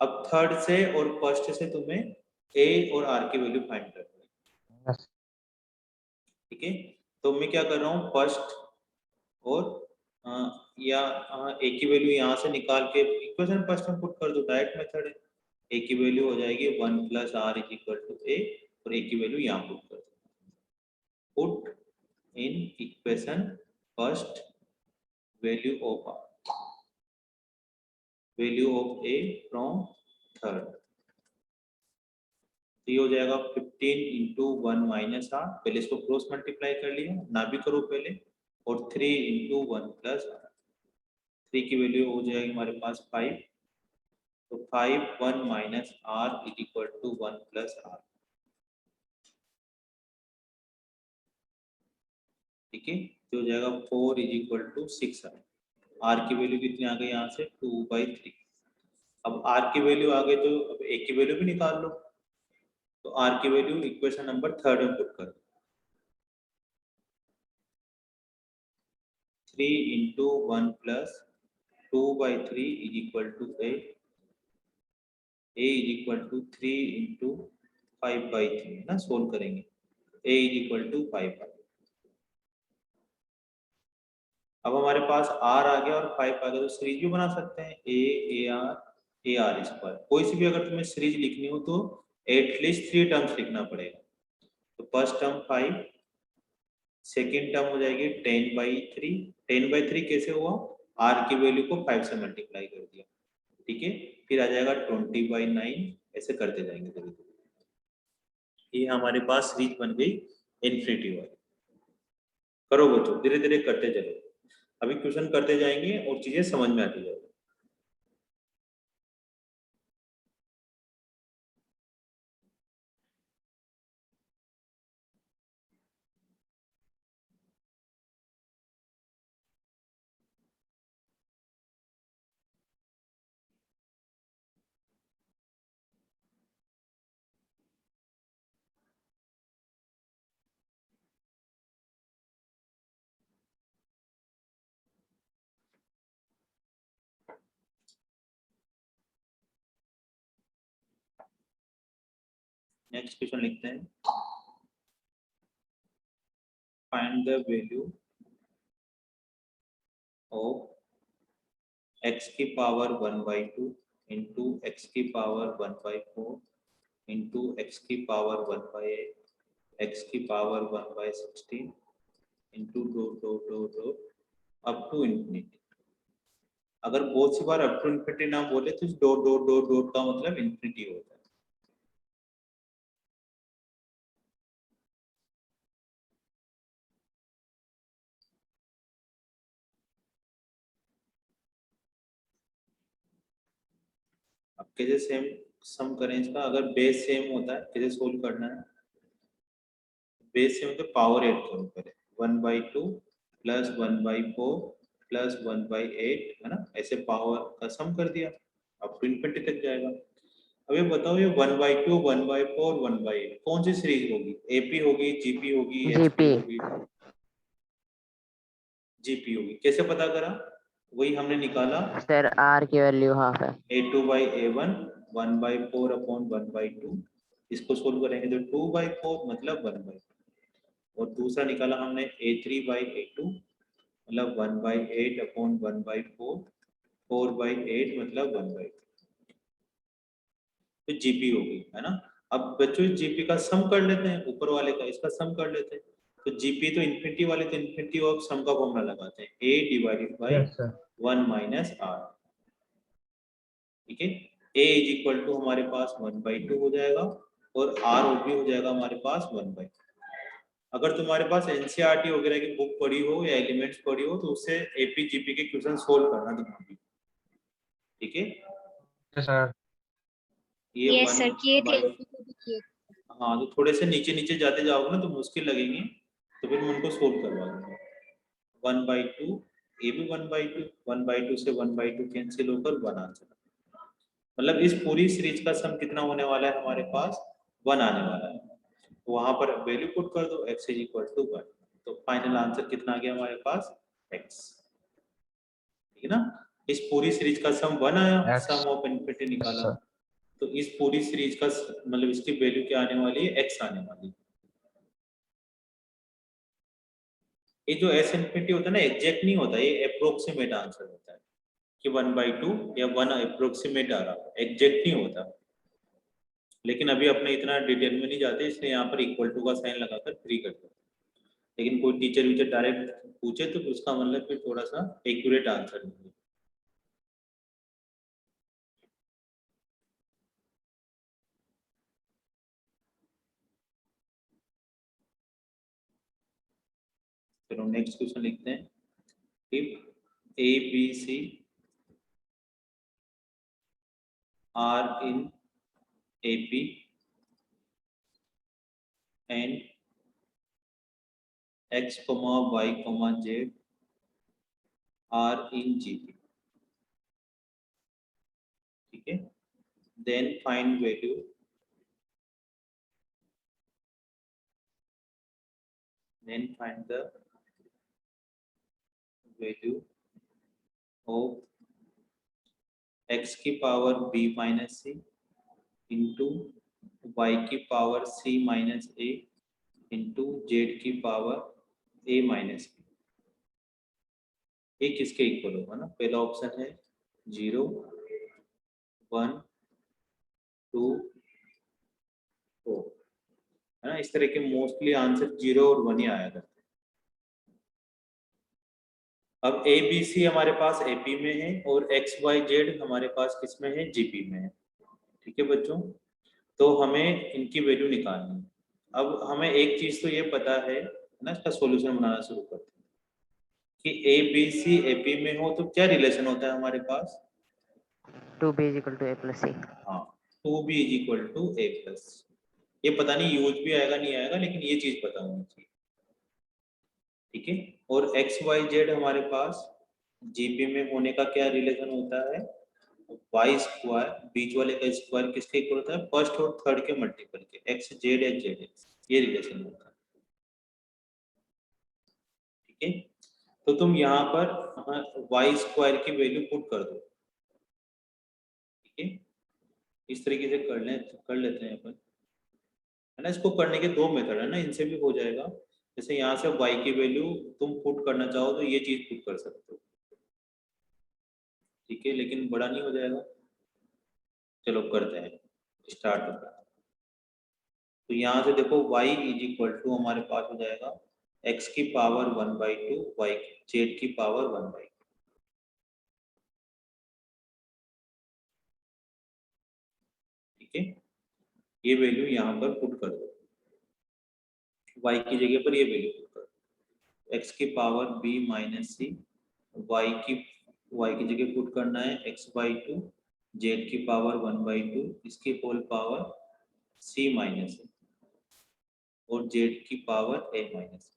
अब थर्ड से और फर्स्ट से तुम्हें a और r की वैल्यू फाइंड करनी है, ठीक है। तो मैं क्या कर रहा हूँ, फर्स्ट और या a की वैल्यू यहाँ से निकाल के इक्वेशन फर्स्ट में पुट कर दो, डायरेक्ट मेथड है, a की वैल्यू हो जाएगी 1 plus r is equal to a, और a की वैल्यू यहाँ पुट कर दो, put in equation first value of r, value of a from third, तो ये हो जाएगा 15 इंटू 1 माइनस आर, पहले इसको क्रॉस मल्टीप्लाई कर लिया, ना भी करो पहले, और 3 इंटू 1 प्लस आर, 3 की वैल्यू हो जाएगी हमारे पास 5, तो 5 1 minus r is equal to 1 plus r। ठीक है, तो हो जाएगा 4 इज इक्वल टू 6 r की वैल्यू कितनी आ गई यहाँ से 2/3। अब r की वैल्यू आ गई तो अब a की वैल्यू भी निकाल लो। तो r की वैल्यू इक्वेशन नंबर 3 में पुट कर 3 into 1 plus 2/3 is equal to a is equal to 3 into 5/3 है ना, सोल्व करेंगे a इज इक्वल टू 5। अब हमारे पास r आ गया और 5 आ गया, तो सीरीज भी बना सकते हैं a r स्क्वायर। कोई सी भी अगर तुम्हें सीरीज लिखनी हो तो एटलीस्ट 3 टर्म्स लिखना पड़ेगा। तो फर्स्ट टर्म 5, सेकेंड टर्म हो जाएगी 10/3। 10/3 कैसे हुआ, r की वैल्यू को 5 से मल्टीप्लाई कर दिया। ठीक है, फिर आ जाएगा 20/9। ऐसे करते जाएंगे धीरे धीरे। ये हमारे पास सीरीज बन गई इन्फिनिटी वाली। करो बच्चों, धीरे धीरे करते चलो, अभी क्वेश्चन करते जाएंगे और चीजें समझ में आती जाएगी। नेक्स्ट क्वेश्चन लिखते हैं, find the value of x की पावर 1/2 इंटू एक्स की पावर 1/4 इंटू एक्स की पावर 1/8 एक्स की power 1/16 into dot dot dot dot up to infinity. अगर बहुत सी बार अप टू इंफिनिटी ना बोले तो डॉट डॉट डॉट डॉट का मतलब इंफिनिटी होता है। अब कैसे सेम सम करें इसका, अगर बेस सेम होता है कैसे सोल्व करना है। बेस सेम तो पावर 8 सोल्व करें, 1/2 प्लस 1/4 प्लस 1/8 है ना, ऐसे पावर का सम कर दिया, अब टू इनफिनिटी तक जाएगा। अब ये बताओ, ये 1/2 1/4 1/8 कौन सी सीरीज होगी, एपी होगी, जीपी होगी, एचपी GP होगी, जीपी होगी। कैसे पता करा, वही हमने निकाला, सर R की वैल्यू हाफ है। a2/a1 1/4 upon 1/2। इसको सोल्व करेंगे तो 2/4 मतलब 1/2, और दूसरा निकाला हमने a3/a2 मतलब 1/8 अपॉन 1/4 4/8 मतलब 1/2। तो जीपी होगी है ना। अब बच्चों जीपी का सम कर लेते हैं, ऊपर वाले का इसका सम कर लेते हैं। तो जीपी तो इन्फिनिटी वाले तो इन्फिनिटी ऑफ सम का फॉर्मूला लगाते हैं, a divided by yes sir. 1 minus r। ठीक है, a इज इक्वल टू हमारे पास 1/2 हो जाएगा और r भी हो जाएगा हमारे पास 1/2। अगर तुम्हारे पास एनसीईआरटी वगैरह की बुक पढ़ी हो या एलिमेंट्स पढ़ी हो तो उससे एपी जीपी के क्वेश्चन सोल्व करना तुम भी। ठीक है, यस सर। ये यस सर, किए थे। 1/, हाँ तो थोड़े से नीचे नीचे जाते जाओगे ना तो मुश्किल लगेंगे, तो फिर मैं उनको सोल्व करवा दूंगा। 1/2, ये भी 1/2, 1/2 से 1/2 कैंसिल होकर 1 आंसर। मतलब इस पूरी सीरीज का सम कितना होने वाला है हमारे पास, 1 आने वाला है। तो वहां पर वैल्यू पुट कर दो, x इज इक्वल टू 1। तो फाइनल आंसर कितना आ गया हमारे पास, x। ठीक है ना, इस पूरी सीरीज का सम 1 आया, X, सम ऑफ इन्फिनिटी निकाला। सर। तो इस पूरी सीरीज का मतलब इसकी वैल्यू क्या आने वाली है, x आने वाली है। ये जो एस इन्फिनिटी होता है ना, एग्जैक्ट नहीं होता, ये अप्रोक्सीमेट आंसर होता है कि 1/2 या 1 अप्रोक्सीमेट आ रहा, एग्जैक्ट नहीं होता। लेकिन अभी अपने इतना डिटेल में नहीं जाते, इसलिए यहाँ पर इक्वल टू का साइन लगाकर फ्री करते हैं। लेकिन कोई टीचर वीचर डायरेक्ट पूछे तो उसका मतलब फिर थोड़ा सा एक्यूरेट आंसर मिले। चलो नेक्स्ट क्वेश्चन लिखते हैं, if A B C are in AP and X, Y, Z are in GP. ठीक है, then find value the value of x की पावर b माइनस सी इंटू y की पावर c माइनस ए into Z की power a minus b. ये किसके equal होगा ना? पहला ऑप्शन है 0, 1, 2, 4 है ना। इस तरह के मोस्टली आंसर 0 और 1 ही आया करते हैं। अब ए बी सी हमारे पास एपी में है और एक्स वाई जेड हमारे पास किसमें है? जीपी में है। ठीक है बच्चों, तो हमें इनकी वैल्यू निकालनी है। अब हमें एक चीज तो ये पता है ना, इसका सॉल्यूशन बनाना शुरू करते हैं कि ए बी सी एपी में हो तो क्या रिलेशन होता है हमारे पास? 2b is equal to a plus c. हाँ, 2b is equal to A plus. ये पता नहीं यूज भी आएगा नहीं आएगा, लेकिन ये चीज पता होनी चाहिए। ठीक है, और एक्स वाई जेड हमारे पास जीपी में होने का क्या रिलेशन होता है? वाई स्क्वायर, बीच वाले का स्क्वायर किसके इक्वल होता है? फर्स्ट और थर्ड के मल्टीपल के, एक्स जेड या जेड एक्स, ये रिलेशन होता है। ठीक है, तो तुम यहाँ पर वाई स्क्वायर की वैल्यू पुट कर दो। ठीक है, इस तरीके से कर लेते हैं अपन, है ना। इसको करने के दो मेथड है ना, इनसे भी हो जाएगा। जैसे यहाँ से y की वैल्यू तुम पुट करना चाहो तो ये चीज पुट कर सकते हो। ठीक है, लेकिन बड़ा नहीं हो जाएगा। चलो करते हैं, स्टार्ट होता है। तो यहाँ से देखो y इज इक्वल टू हमारे पास हो जाएगा x की पावर 1/2 y जेड की पावर 1/2। ठीक है, ये वैल्यू यहाँ पर पुट कर दो, y की जगह पर ये वैल्यू पुट कर दो। x की पावर b माइनस सी, y की जगह पुट करना है x/2 जेड की पावर 1/2 इसकी होल पावर c माइनस और जेड की पावर a माइनस।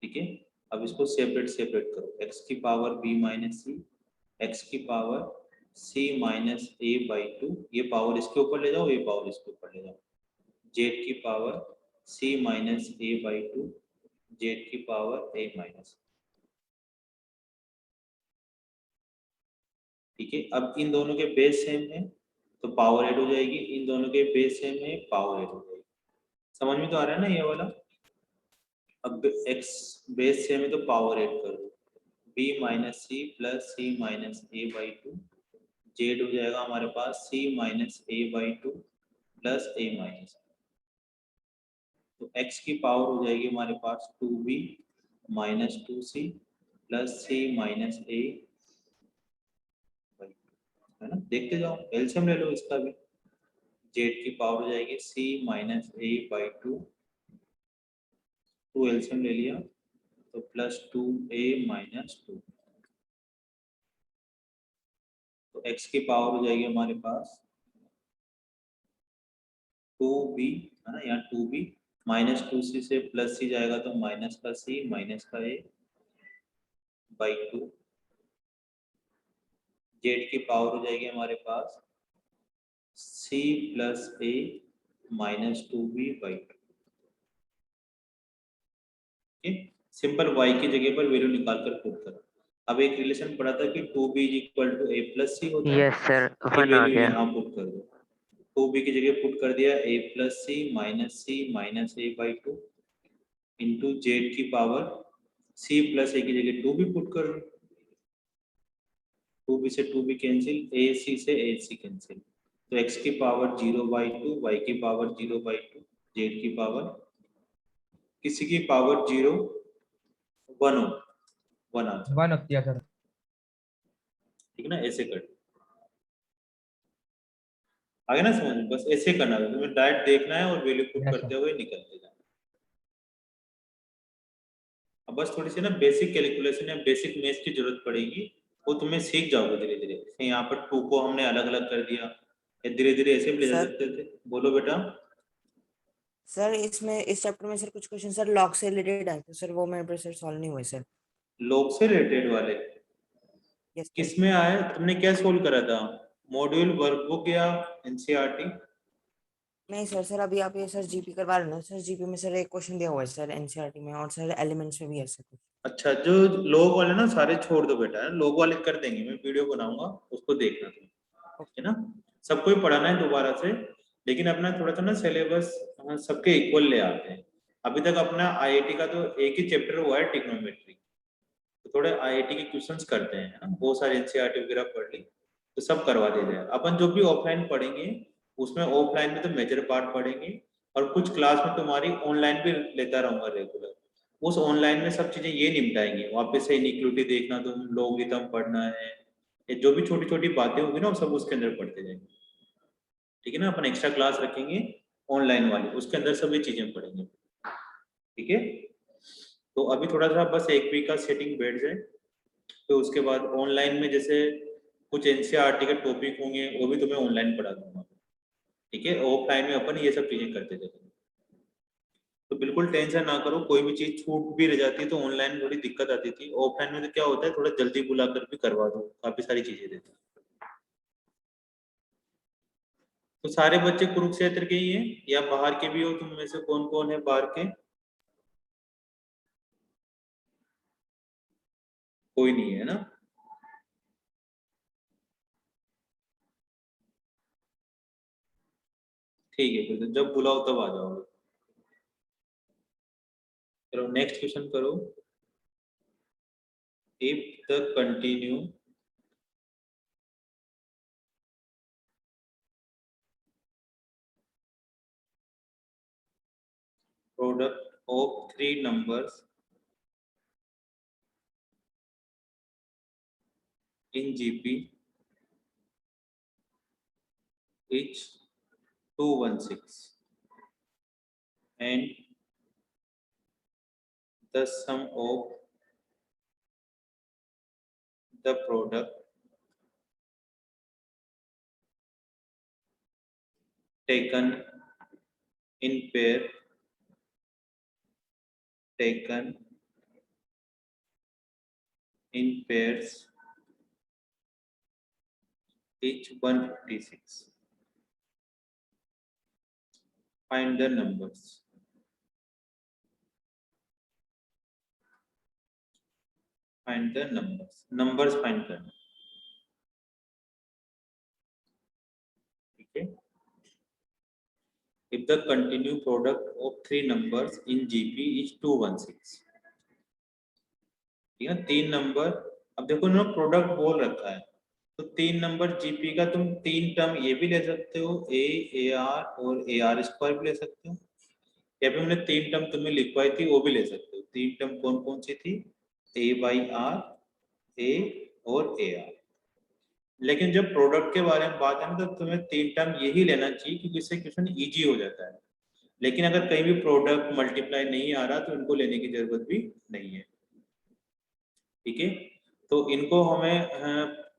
ठीक है, अब इसको सेपरेट करो, x की पावर b माइनस सी, x की पावर c माइनस a/2, ये पावर इसके ऊपर ले जाओ, ये पावर इसके ऊपर ले जाओ, जेड की power c minus a/2 Z की पावर a माइनस। ठीक है, अब इन दोनों के बेस सेम है तो पावर ऐड हो जाएगी, इन दोनों के बेस सेम है, पावर ऐड हो जाएगी। समझ में तो आ रहा है ना ये वाला? अब x बेस सेम है तो पावर ऐड कर दो, b माइनस सी plus C minus a/2 Z हो जाएगा हमारे पास c minus a/2 plus a minus. तो x की पावर हो जाएगी हमारे पास 2b minus 2c plus c minus a, है ना। देखते जाओ, एलसीएम ले लो इसका भी। जेड की पावर हो जाएगी c माइनस a/2, 2 एलसीएम ले लिया तो प्लस 2a माइनस 2। तो x की पावर हो जाएगी हमारे पास 2b, है ना, यहाँ 2b माइनस 2c से प्लस c जाएगा तो माइनस का c माइनस का a/2। जेड की पावर हो जाएगी हमारे पास c plus a minus 2b/2। Simple y की जगह पर वैल्यू निकाल कर पुट करो। अब एक रिलेशन पढ़ा था कि 2b is equal to a plus c होता है। Yes sir, ये 1 आ वैल्यू गया। यहाँ पुट कर दो, 2b की जगह पुट कर दिया a plus C minus a/2 into Z की पावर c प्लस a की जगह 2b पुट कर दो, 2b से 2b कैंसिल, ac से ac कैंसिल, तो x की पावर 0/2 y की पावर 0/2 जेड की पावर किसी की पावर 0 1 आंसर। 1 होती है सर। ठीक है ना, ऐसे कर आगे ना समझ में, बस ऐसे करना है, तुम्हें डायरेक्ट देखना है और वैल्यू पुट Yes, करते हुए निकलते जाना। अब बस थोड़ी सी ना बेसिक कैलकुलेशन या बेसिक मैथ्स की जरूरत पड़ेगी, वो तुम्हें सीख जाओगे धीरे धीरे। यहाँ पर 2 को हमने अलग अलग कर दिया, धीरे धीरे ऐसे भी ले जा सर सकते थे। बोलो बेटा। सर इसमें इस चैप्टर में सर कुछ क्वेश्चन सर लॉग से रिलेटेड आए थे सर, वो मेरे पर सर सॉल्व नहीं हुए सर। लॉग से रिलेटेड वाले यस सर। किसमें आए? तुमने क्या सोल्व करा था? मॉड्यूल, वर्कबुक या एनसीईआरटी? नहीं सर, सर अभी आप ये सर जीपी करवा रहे हो ना सर, जीपी में सर एक क्वेश्चन दिया हुआ है सर एनसीईआरटी में, और सर एलिमेंट्स में भी है सर कुछ। अच्छा, जो लॉग वाले ना सारे छोड़ दो बेटा, लॉग वाले कर देंगे, मैं वीडियो बनाऊंगा उसको देखना तुम, ठीक है ना। सबको ही पढ़ाना है दोबारा से, लेकिन अपना थोड़ा सा ना सिलेबस सबके इक्वल ले आते हैं। अभी तक अपना आईआईटी का तो एक ही चैप्टर हुआ है ट्रिग्नोमेट्री, तो थोड़े आईआईटी के क्वेश्चंस करते हैं ना, बहुत सारे एनसीईआरटी वगैरह पढ़ ली तो सब करवा देते हैं। अपन जो भी ऑफलाइन पढ़ेंगे उसमें ऑफलाइन में तो मेजर पार्ट पढ़ेंगे, और कुछ क्लास में तुम्हारी ऑनलाइन भी लेता रहूंगा रेगुलर। उस ऑनलाइन में सब चीजें ये निपटाएंगे, वापस से इनइक्वालिटी देखना, तुम लॉगरिथम पढ़ना है, ये जो भी छोटी छोटी बातें होगी ना वो सब उसके अंदर पढ़ते जाएंगे, ठीक है ना। अपन एक्स्ट्रा क्लास रखेंगे ऑनलाइन वाली, उसके अंदर सभी चीजें पढ़ेंगे, ठीक है। तो अभी थोड़ा सा बस एक वीक का सेटिंग बैठ जाए, तो उसके बाद ऑनलाइन में जैसे कुछ एनसीईआरटी के टॉपिक होंगे वो भी तुम्हें ऑनलाइन पढ़ा दूंगा, ठीक है। ऑफलाइन में अपन ये सब चीजें करते चलेंगे, तो बिल्कुल टेंशन ना करो। कोई भी चीज छूट भी रह जाती है तो ऑनलाइन थोड़ी दिक्कत आती थी, ऑफलाइन में तो क्या होता है थोड़ा जल्दी बुलाकर भी करवा दो, काफी सारी चीजें देते हैं। तो सारे बच्चे कुरुक्षेत्र के ही हैं या बाहर के भी हो? तुम में से कौन कौन है बाहर के? कोई नहीं है ना? ठीक है, फिर तो जब बुलाओ तब आ जाओगे। चलो नेक्स्ट क्वेश्चन करो। If the continue product of 3 numbers in GP is 216 and the sum of the product taken in pair is 156. Find the numbers. Find the numbers. Numbers find करना, ठीक है। If the continued product of 3 numbers in GP is 216, ठीक है। 3 number, अब देखो ना product बोल रखा है, तो 3 नंबर जीपी का तुम 3 टर्म ये भी ले सकते हो, ए आर और ए आर स्क्वायर भी ले सकते हो, या फिर मैंने 3 टर्म तुम्हें लिखवाई थी वो भी ले सकते हो। 3 टर्म कौन कौन सी थी? ए बाई आर, ए और ए आर। लेकिन जब प्रोडक्ट के बारे में बात है ना तो तुम्हें 3 टर्म यही लेना चाहिए, क्योंकि इससे क्वेश्चन इजी हो जाता है। लेकिन अगर कहीं भी प्रोडक्ट मल्टीप्लाई नहीं आ रहा तो इनको लेने की जरूरत भी नहीं है, ठीक है। तो इनको हमें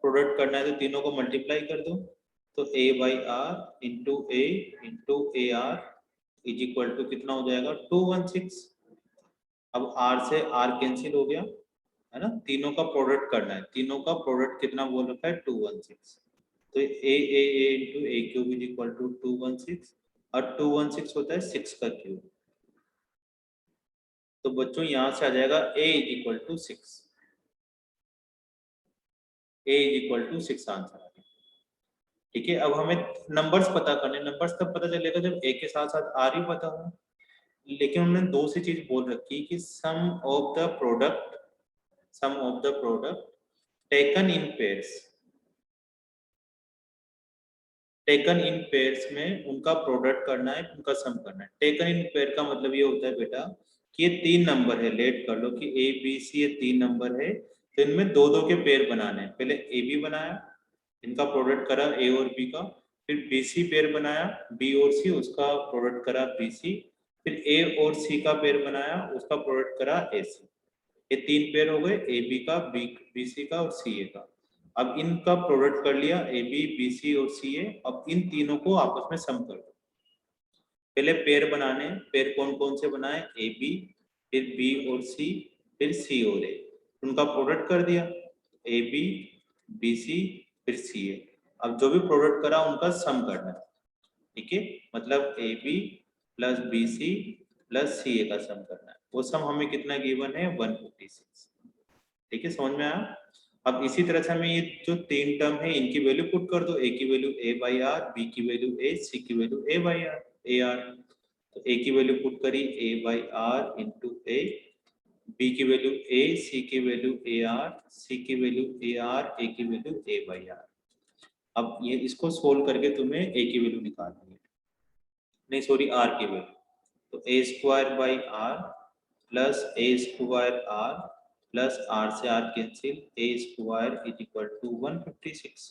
प्रोडक्ट करना है तो तीनों को मल्टीप्लाई कर दो, तो a by R into A R is equal to कितना हो जाएगा? 216। अब r से r कैंसिल हो गया, है ना। तीनों का प्रोडक्ट करना है, तीनों का प्रोडक्ट कितना बोल रखा है? 216। तो a into A cube is equal to 216, और 216 होता है 6 का क्यूब। तो बच्चों यहाँ से आ जाएगा a is equal to 6, a is equal to 6 answer आ गया, ठीक है। अब हमें नंबर्स पता करने, नंबर्स तब पता चलेगा जब a के साथ साथ r ही पता हो। लेकिन उन्होंने दो सी चीज बोल रखी कि sum of the product taken in pairs में उनका प्रोडक्ट करना है, उनका सम करना है। टेकन इन पेयर का मतलब ये होता है बेटा कि ये 3 नंबर है, लेट कर लो कि ए बी सी ये 3 नंबर है, तो इनमें 2-2 के पेयर बनाने हैं। पहले ए बी बनाया, इनका प्रोडक्ट करा ए और बी का, फिर बी सी पेयर बनाया बी और सी, उसका प्रोडक्ट करा बी सी, फिर ए और सी का पेयर बनाया, उसका प्रोडक्ट करा ए सी। ये 3 पेयर हो गए, ए बी का, बी सी का और सी ए का। अब इनका प्रोडक्ट कर लिया ए बी बी सी और सी ए। अब इन तीनों को आपस में सम कर दो। पहले पेयर बनाने, पेयर कौन कौन से बनाए, ए बी, फिर बी और सी, फिर सी और ए। उनका प्रोडक्ट कर दिया, ए बी बी सी फिर सी ए। अब जो भी प्रोडक्ट करा उनका सम करना है, ठीक है। मतलब a B plus b C plus C a का सम करना है। वो सम हमें कितना गिवन है, 156, ठीक है, समझ में आया। अब इसी तरह से हमें ये जो तीन टर्म है इनकी वैल्यू पुट कर दो। ए की value A by R, B की वैल्यू ए, सी की value A by R, A R. तो ए की वैल्यू पुट करी A by R into A, B की वैल्यू ए, सी की वैल्यू ए आर, सी की वैल्यू ए आर, ए की value A by are. अब ये इसको सोल्व करके तुम्हें ए की वैल्यू निकालनी है, नहीं सॉरी आर की वैल्यू। तो a square by are plus A square r plus r से r cancel, a square is equal to 156।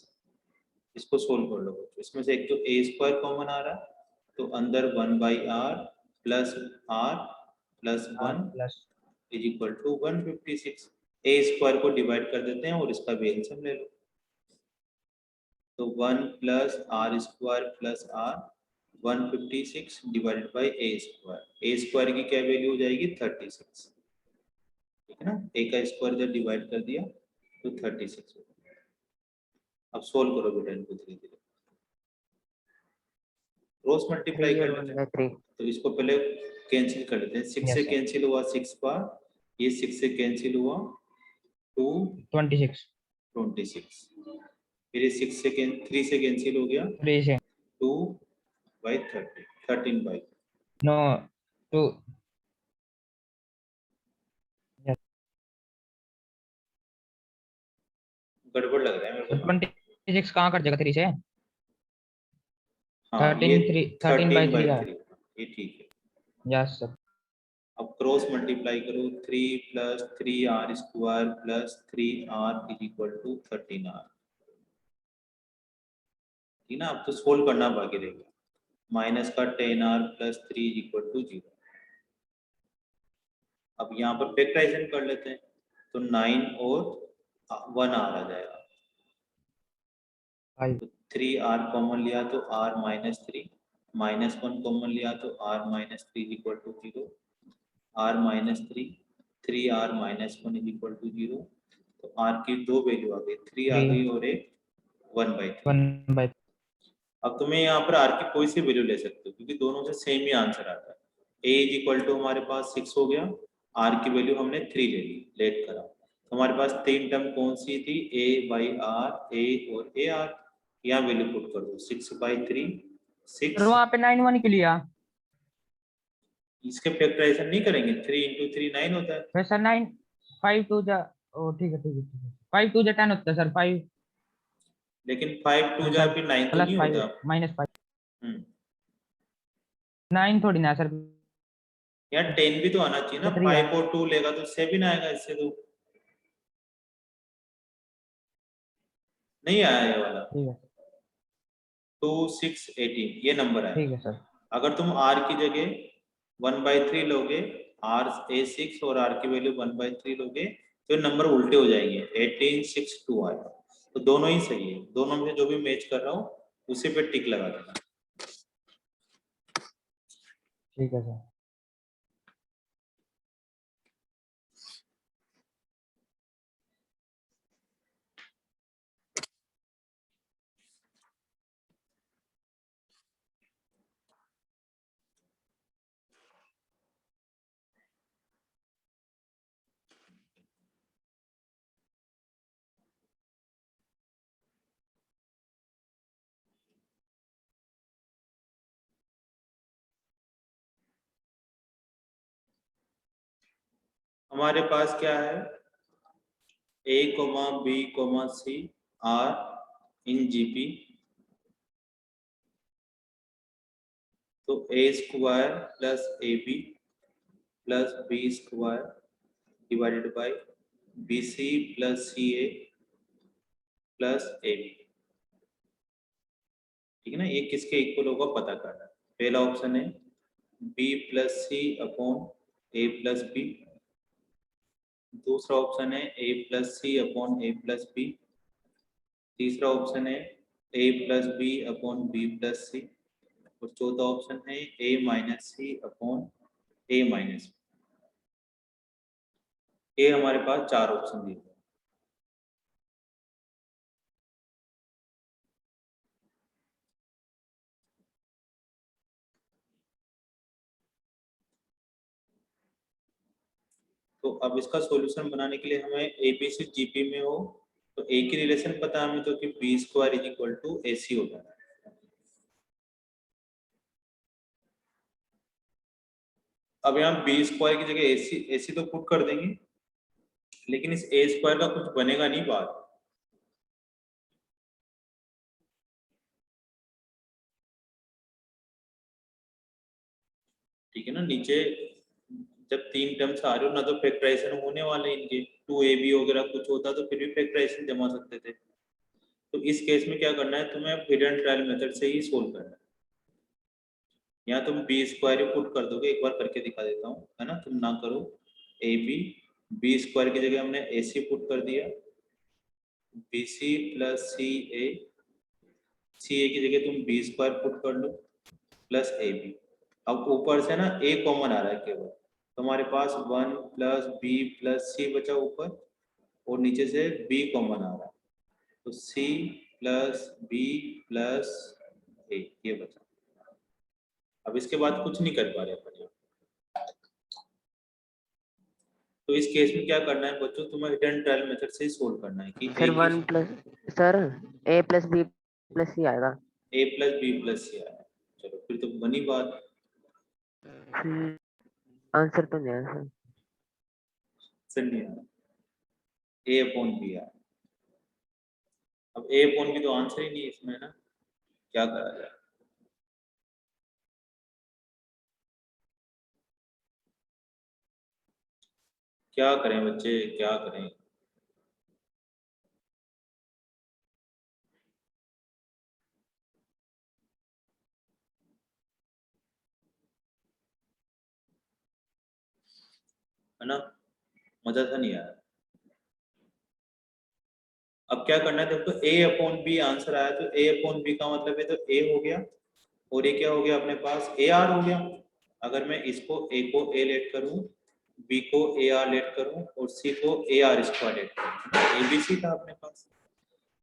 इसको सोल्व कर लो बच्चों। इसमें से एक तो ए स्क्वायर कॉमन आ रहा है, तो अंदर 1 by are plus R plus 1 plus is equal to 156। A square को डिवाइड कर देते हैं और इसका एलसीएम ले लो। तो 1 plus R square plus R 156 divided by A square. A square की क्या वैल्यू हो जाएगी, 36, ठीक है ना। ए का स्क्वायर जब डिवाइड कर दिया तो 36 हो गया। अब सोल्व करो बेटा इनको धीरे धीरे, क्रॉस मल्टीप्लाई 3 कर और लेते 1 हैं। by 3. तो इसको पहले कैंसिल कर लेते हैं। 6 Yes, से sir. कैंसिल हुआ 6 बार, ये 6 से कैंसिल हुआ 2 26 26, फिर ये 6 से 3 से कैंसिल हो गया 3 से 2 बाई 30, 13 बाई, नो 2 गड़बड़ लग रहा है मेरे को। 26 कहाँ कट जाएगा 3 से? हाँ 13 ये 3 13 13 बाई बाई 3 है। 3, ये ठीक है। Yes sir. अब क्रॉस मल्टीप्लाई करो, 3 plus 3 R square plus 3 R is equal to 13 R, ठीक ना। अब तो सोल्व करना बाकी रह गया। माइनस का 10 R plus 3 is equal to 0। अब यहाँ पर फैक्टराइजेशन कर लेते हैं, तो 9 और 1 आर आ जाएगा। तो 3 आर कॉमन लिया तो आर माइनस 3, माइनस 1 कॉमन लिया तो R minus 3 equal to 0, R minus 3, 3 R minus 1 is equal to 0। तो आर की दो वैल्यू आ गई, 3 आ गई और एक 1 बाई 3। 1 बाई अब तुम्हें यहाँ पर आर की कोई सी वैल्यू ले सकते हो क्योंकि दोनों से सेम ही आंसर आता है। ए इज इक्वल टू हमारे पास 6 हो गया, आर की वैल्यू हमने 3 ले ली, लेट करा। तो हमारे पास तीन टर्म कौन सी थी, ए बाई आर, ए और ए आर। यहाँ वैल्यू पुट कर दो, 6 बाई 3 6। सर वहाँ पे 9 1 के लिया इसके फैक्टराइजेशन नहीं करेंगे, 3 इंटू 3 9 होता है। फिर सर 9 5 2 जा ओ ठीक है ठीक है ठीक है 5 2 जा 10 होता है सर 5 लेकिन 5 2 जा फिर 9 तो प्लस नहीं 5 होता। माइनस 5 हम्म, 9 थोड़ी ना सर। यार 10 भी तो आना चाहिए ना। 5 और 2 लेगा तो 7 आएगा, इससे तो नहीं आया ये वाला। ठीक है 2 6 18 ये नंबर ठीक आएगा। है सर। अगर तुम r की जगह 1 बाई 3 लोगे, r a 6 और r की वैल्यू 1 बाई 3 लोगे तो नंबर उल्टे हो जाएंगे, 18 6 2 आएगा। तो दोनों ही सही है, दोनों में जो भी मैच कर रहा हूँ उसी पे टिक लगा देना। ठीक है सर। हमारे पास क्या है, a, b, c are in GP. तो a square plus A B plus B square divided by B C plus C A plus A B, ठीक है ना। ये किसके इक्वल होगा पता करना है। पहला ऑप्शन है b plus C upon a plus b, दूसरा ऑप्शन है a plus C upon a plus b, तीसरा ऑप्शन है a plus b upon B plus c, और चौथा ऑप्शन है a minus c upon a minus b. ये हमारे पास 4 option दिए हुए हैं। तो अब इसका सॉल्यूशन बनाने के लिए हमें एबीसी जीपी में हो तो ए की रिलेशन पता है हमें, तो कि b square is equal to a c होता है। अब यहाँ बी स्क्वायर की जगह ए सी तो पुट कर देंगे, लेकिन इस ए स्क्वायर का कुछ बनेगा नहीं बात। ठीक है ना, नीचे जब 3 टर्म्स आ रहे हो ना तो फैक्टराइजेशन होने वाले इनके, 2ab वगैरह कुछ होता तो फिर भी फैक्टराइजेशन जमा सकते थे। तो इस केस में क्या करना है तुम्हें, हिडन ट्रायल मेथड से ही सोल्व करना है। यहाँ तुम बी स्क्वायर ही पुट कर दोगे, एक बार करके दिखा देता हूँ, है ना, तुम ना करो। ए बी स्क्वायर की जगह हमने ए सी पुट कर दिया, B C plus C A की जगह तुम बी स्क्वायर पुट कर लो प्लस ए बी। अब ऊपर से ना ए कॉमन आ रहा है केवल, तो हमारे पास 1 प्लस बी प्लस सी बचा ऊपर, और नीचे से बी कॉमन आ रहा है, तो सी प्लस बी प्लस ए ये बचा। अब इसके बाद कुछ नहीं कर पा रहे अपन यहाँ। तो इस केस में क्या करना है बच्चों, तुम्हें हिडन ट्रायल मेथड से ही सोल्व करना है कि sir 1 plus sir a plus b plus c आएगा। A plus b plus c आया। चलो फिर तो बनी बात। आंसर तो नहीं है सर। नहीं आया, ए अपॉन बी आया। अब ए अपॉन बी तो आंसर ही नहीं है इसमें ना, क्या करा जाए। क्या करें बच्चे, क्या करें। है ना, मजा था नहीं आया। अब क्या करना है देखो, ए अपॉन बी आंसर आया, तो ए अपॉन बी का मतलब है तो ए हो गया, और ये क्या हो गया अपने पास, ए आर हो गया। अगर मैं इसको ए को ए लेट करूं, बी को ए आर लेट करूं, और सी को ए आर स्क्वायर लेट करूं, ए बी सी था अपने पास।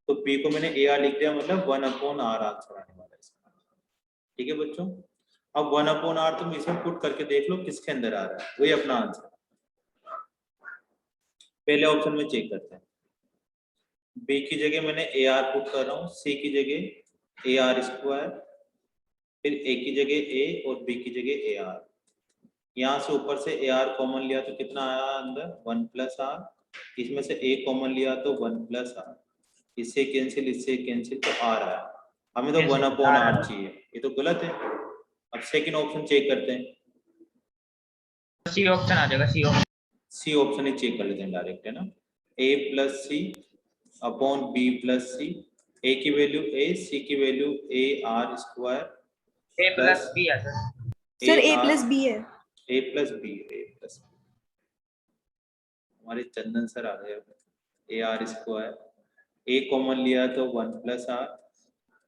तो बी को मैंने ए आर लिख दिया, मतलब 1 अपॉन आर आंसर आने वाला है इसका। ठीक है बच्चों, अब 1 अपॉन आर तुम इसमें पुट करके देख लो किसके अंदर आ रहा है, वही अपना आंसर। पहले ऑप्शन में चेक करते हैं, बी की जगह मैंने ए आर पुट कर रहा हूँ, सी की जगह ए आर स्क्वायर, फिर ए की जगह ए और बी की जगह ए आर। यहाँ से ऊपर से ए आर कॉमन लिया तो कितना आया अंदर, 1 प्लस आर। इसमें से ए कॉमन लिया तो 1 प्लस आर, इससे कैंसिल तो आर आया। हमें तो 1 अपॉन आर चाहिए, ये तो गलत है। अब सेकंड ऑप्शन चेक करते हैं, सी ऑप्शन आ जाएगा, सी ऑप्शन ही चेक कर लेते हैं डायरेक्ट, है ना। A plus C upon B plus C, A की वैल्यू ए, सी की value A are square, A plus B है सर ए प्लस बी है। A plus B, A plus B. हमारे चंदन सर आ गए। A are square, A common लिया तो 1 plus are,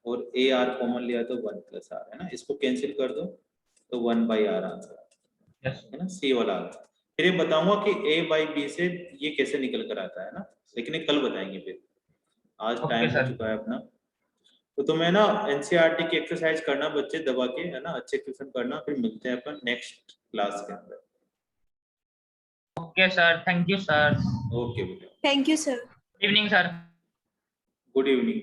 और ए आर कॉमन लिया तो 1 प्लस आर, है ना। इसको कैंसिल कर दो तो 1 बाई आर आंसर है ना, सी वाला आंसर। फिर ये बताऊंगा कि ए बाई बी से ये कैसे निकल कर आता है ना, लेकिन ये कल बताएंगे। फिर आज टाइम हो चुका है अपना, तो तुम्हें ना एनसीईआरटी की एक्सरसाइज करना बच्चे दबा के, है ना, अच्छे क्वेश्चन करना। फिर मिलते हैं अपन नेक्स्ट क्लास के अंदर। Okay sir, thank you sir. Okay बेटा, thank you sir. Evening sir. Good evening.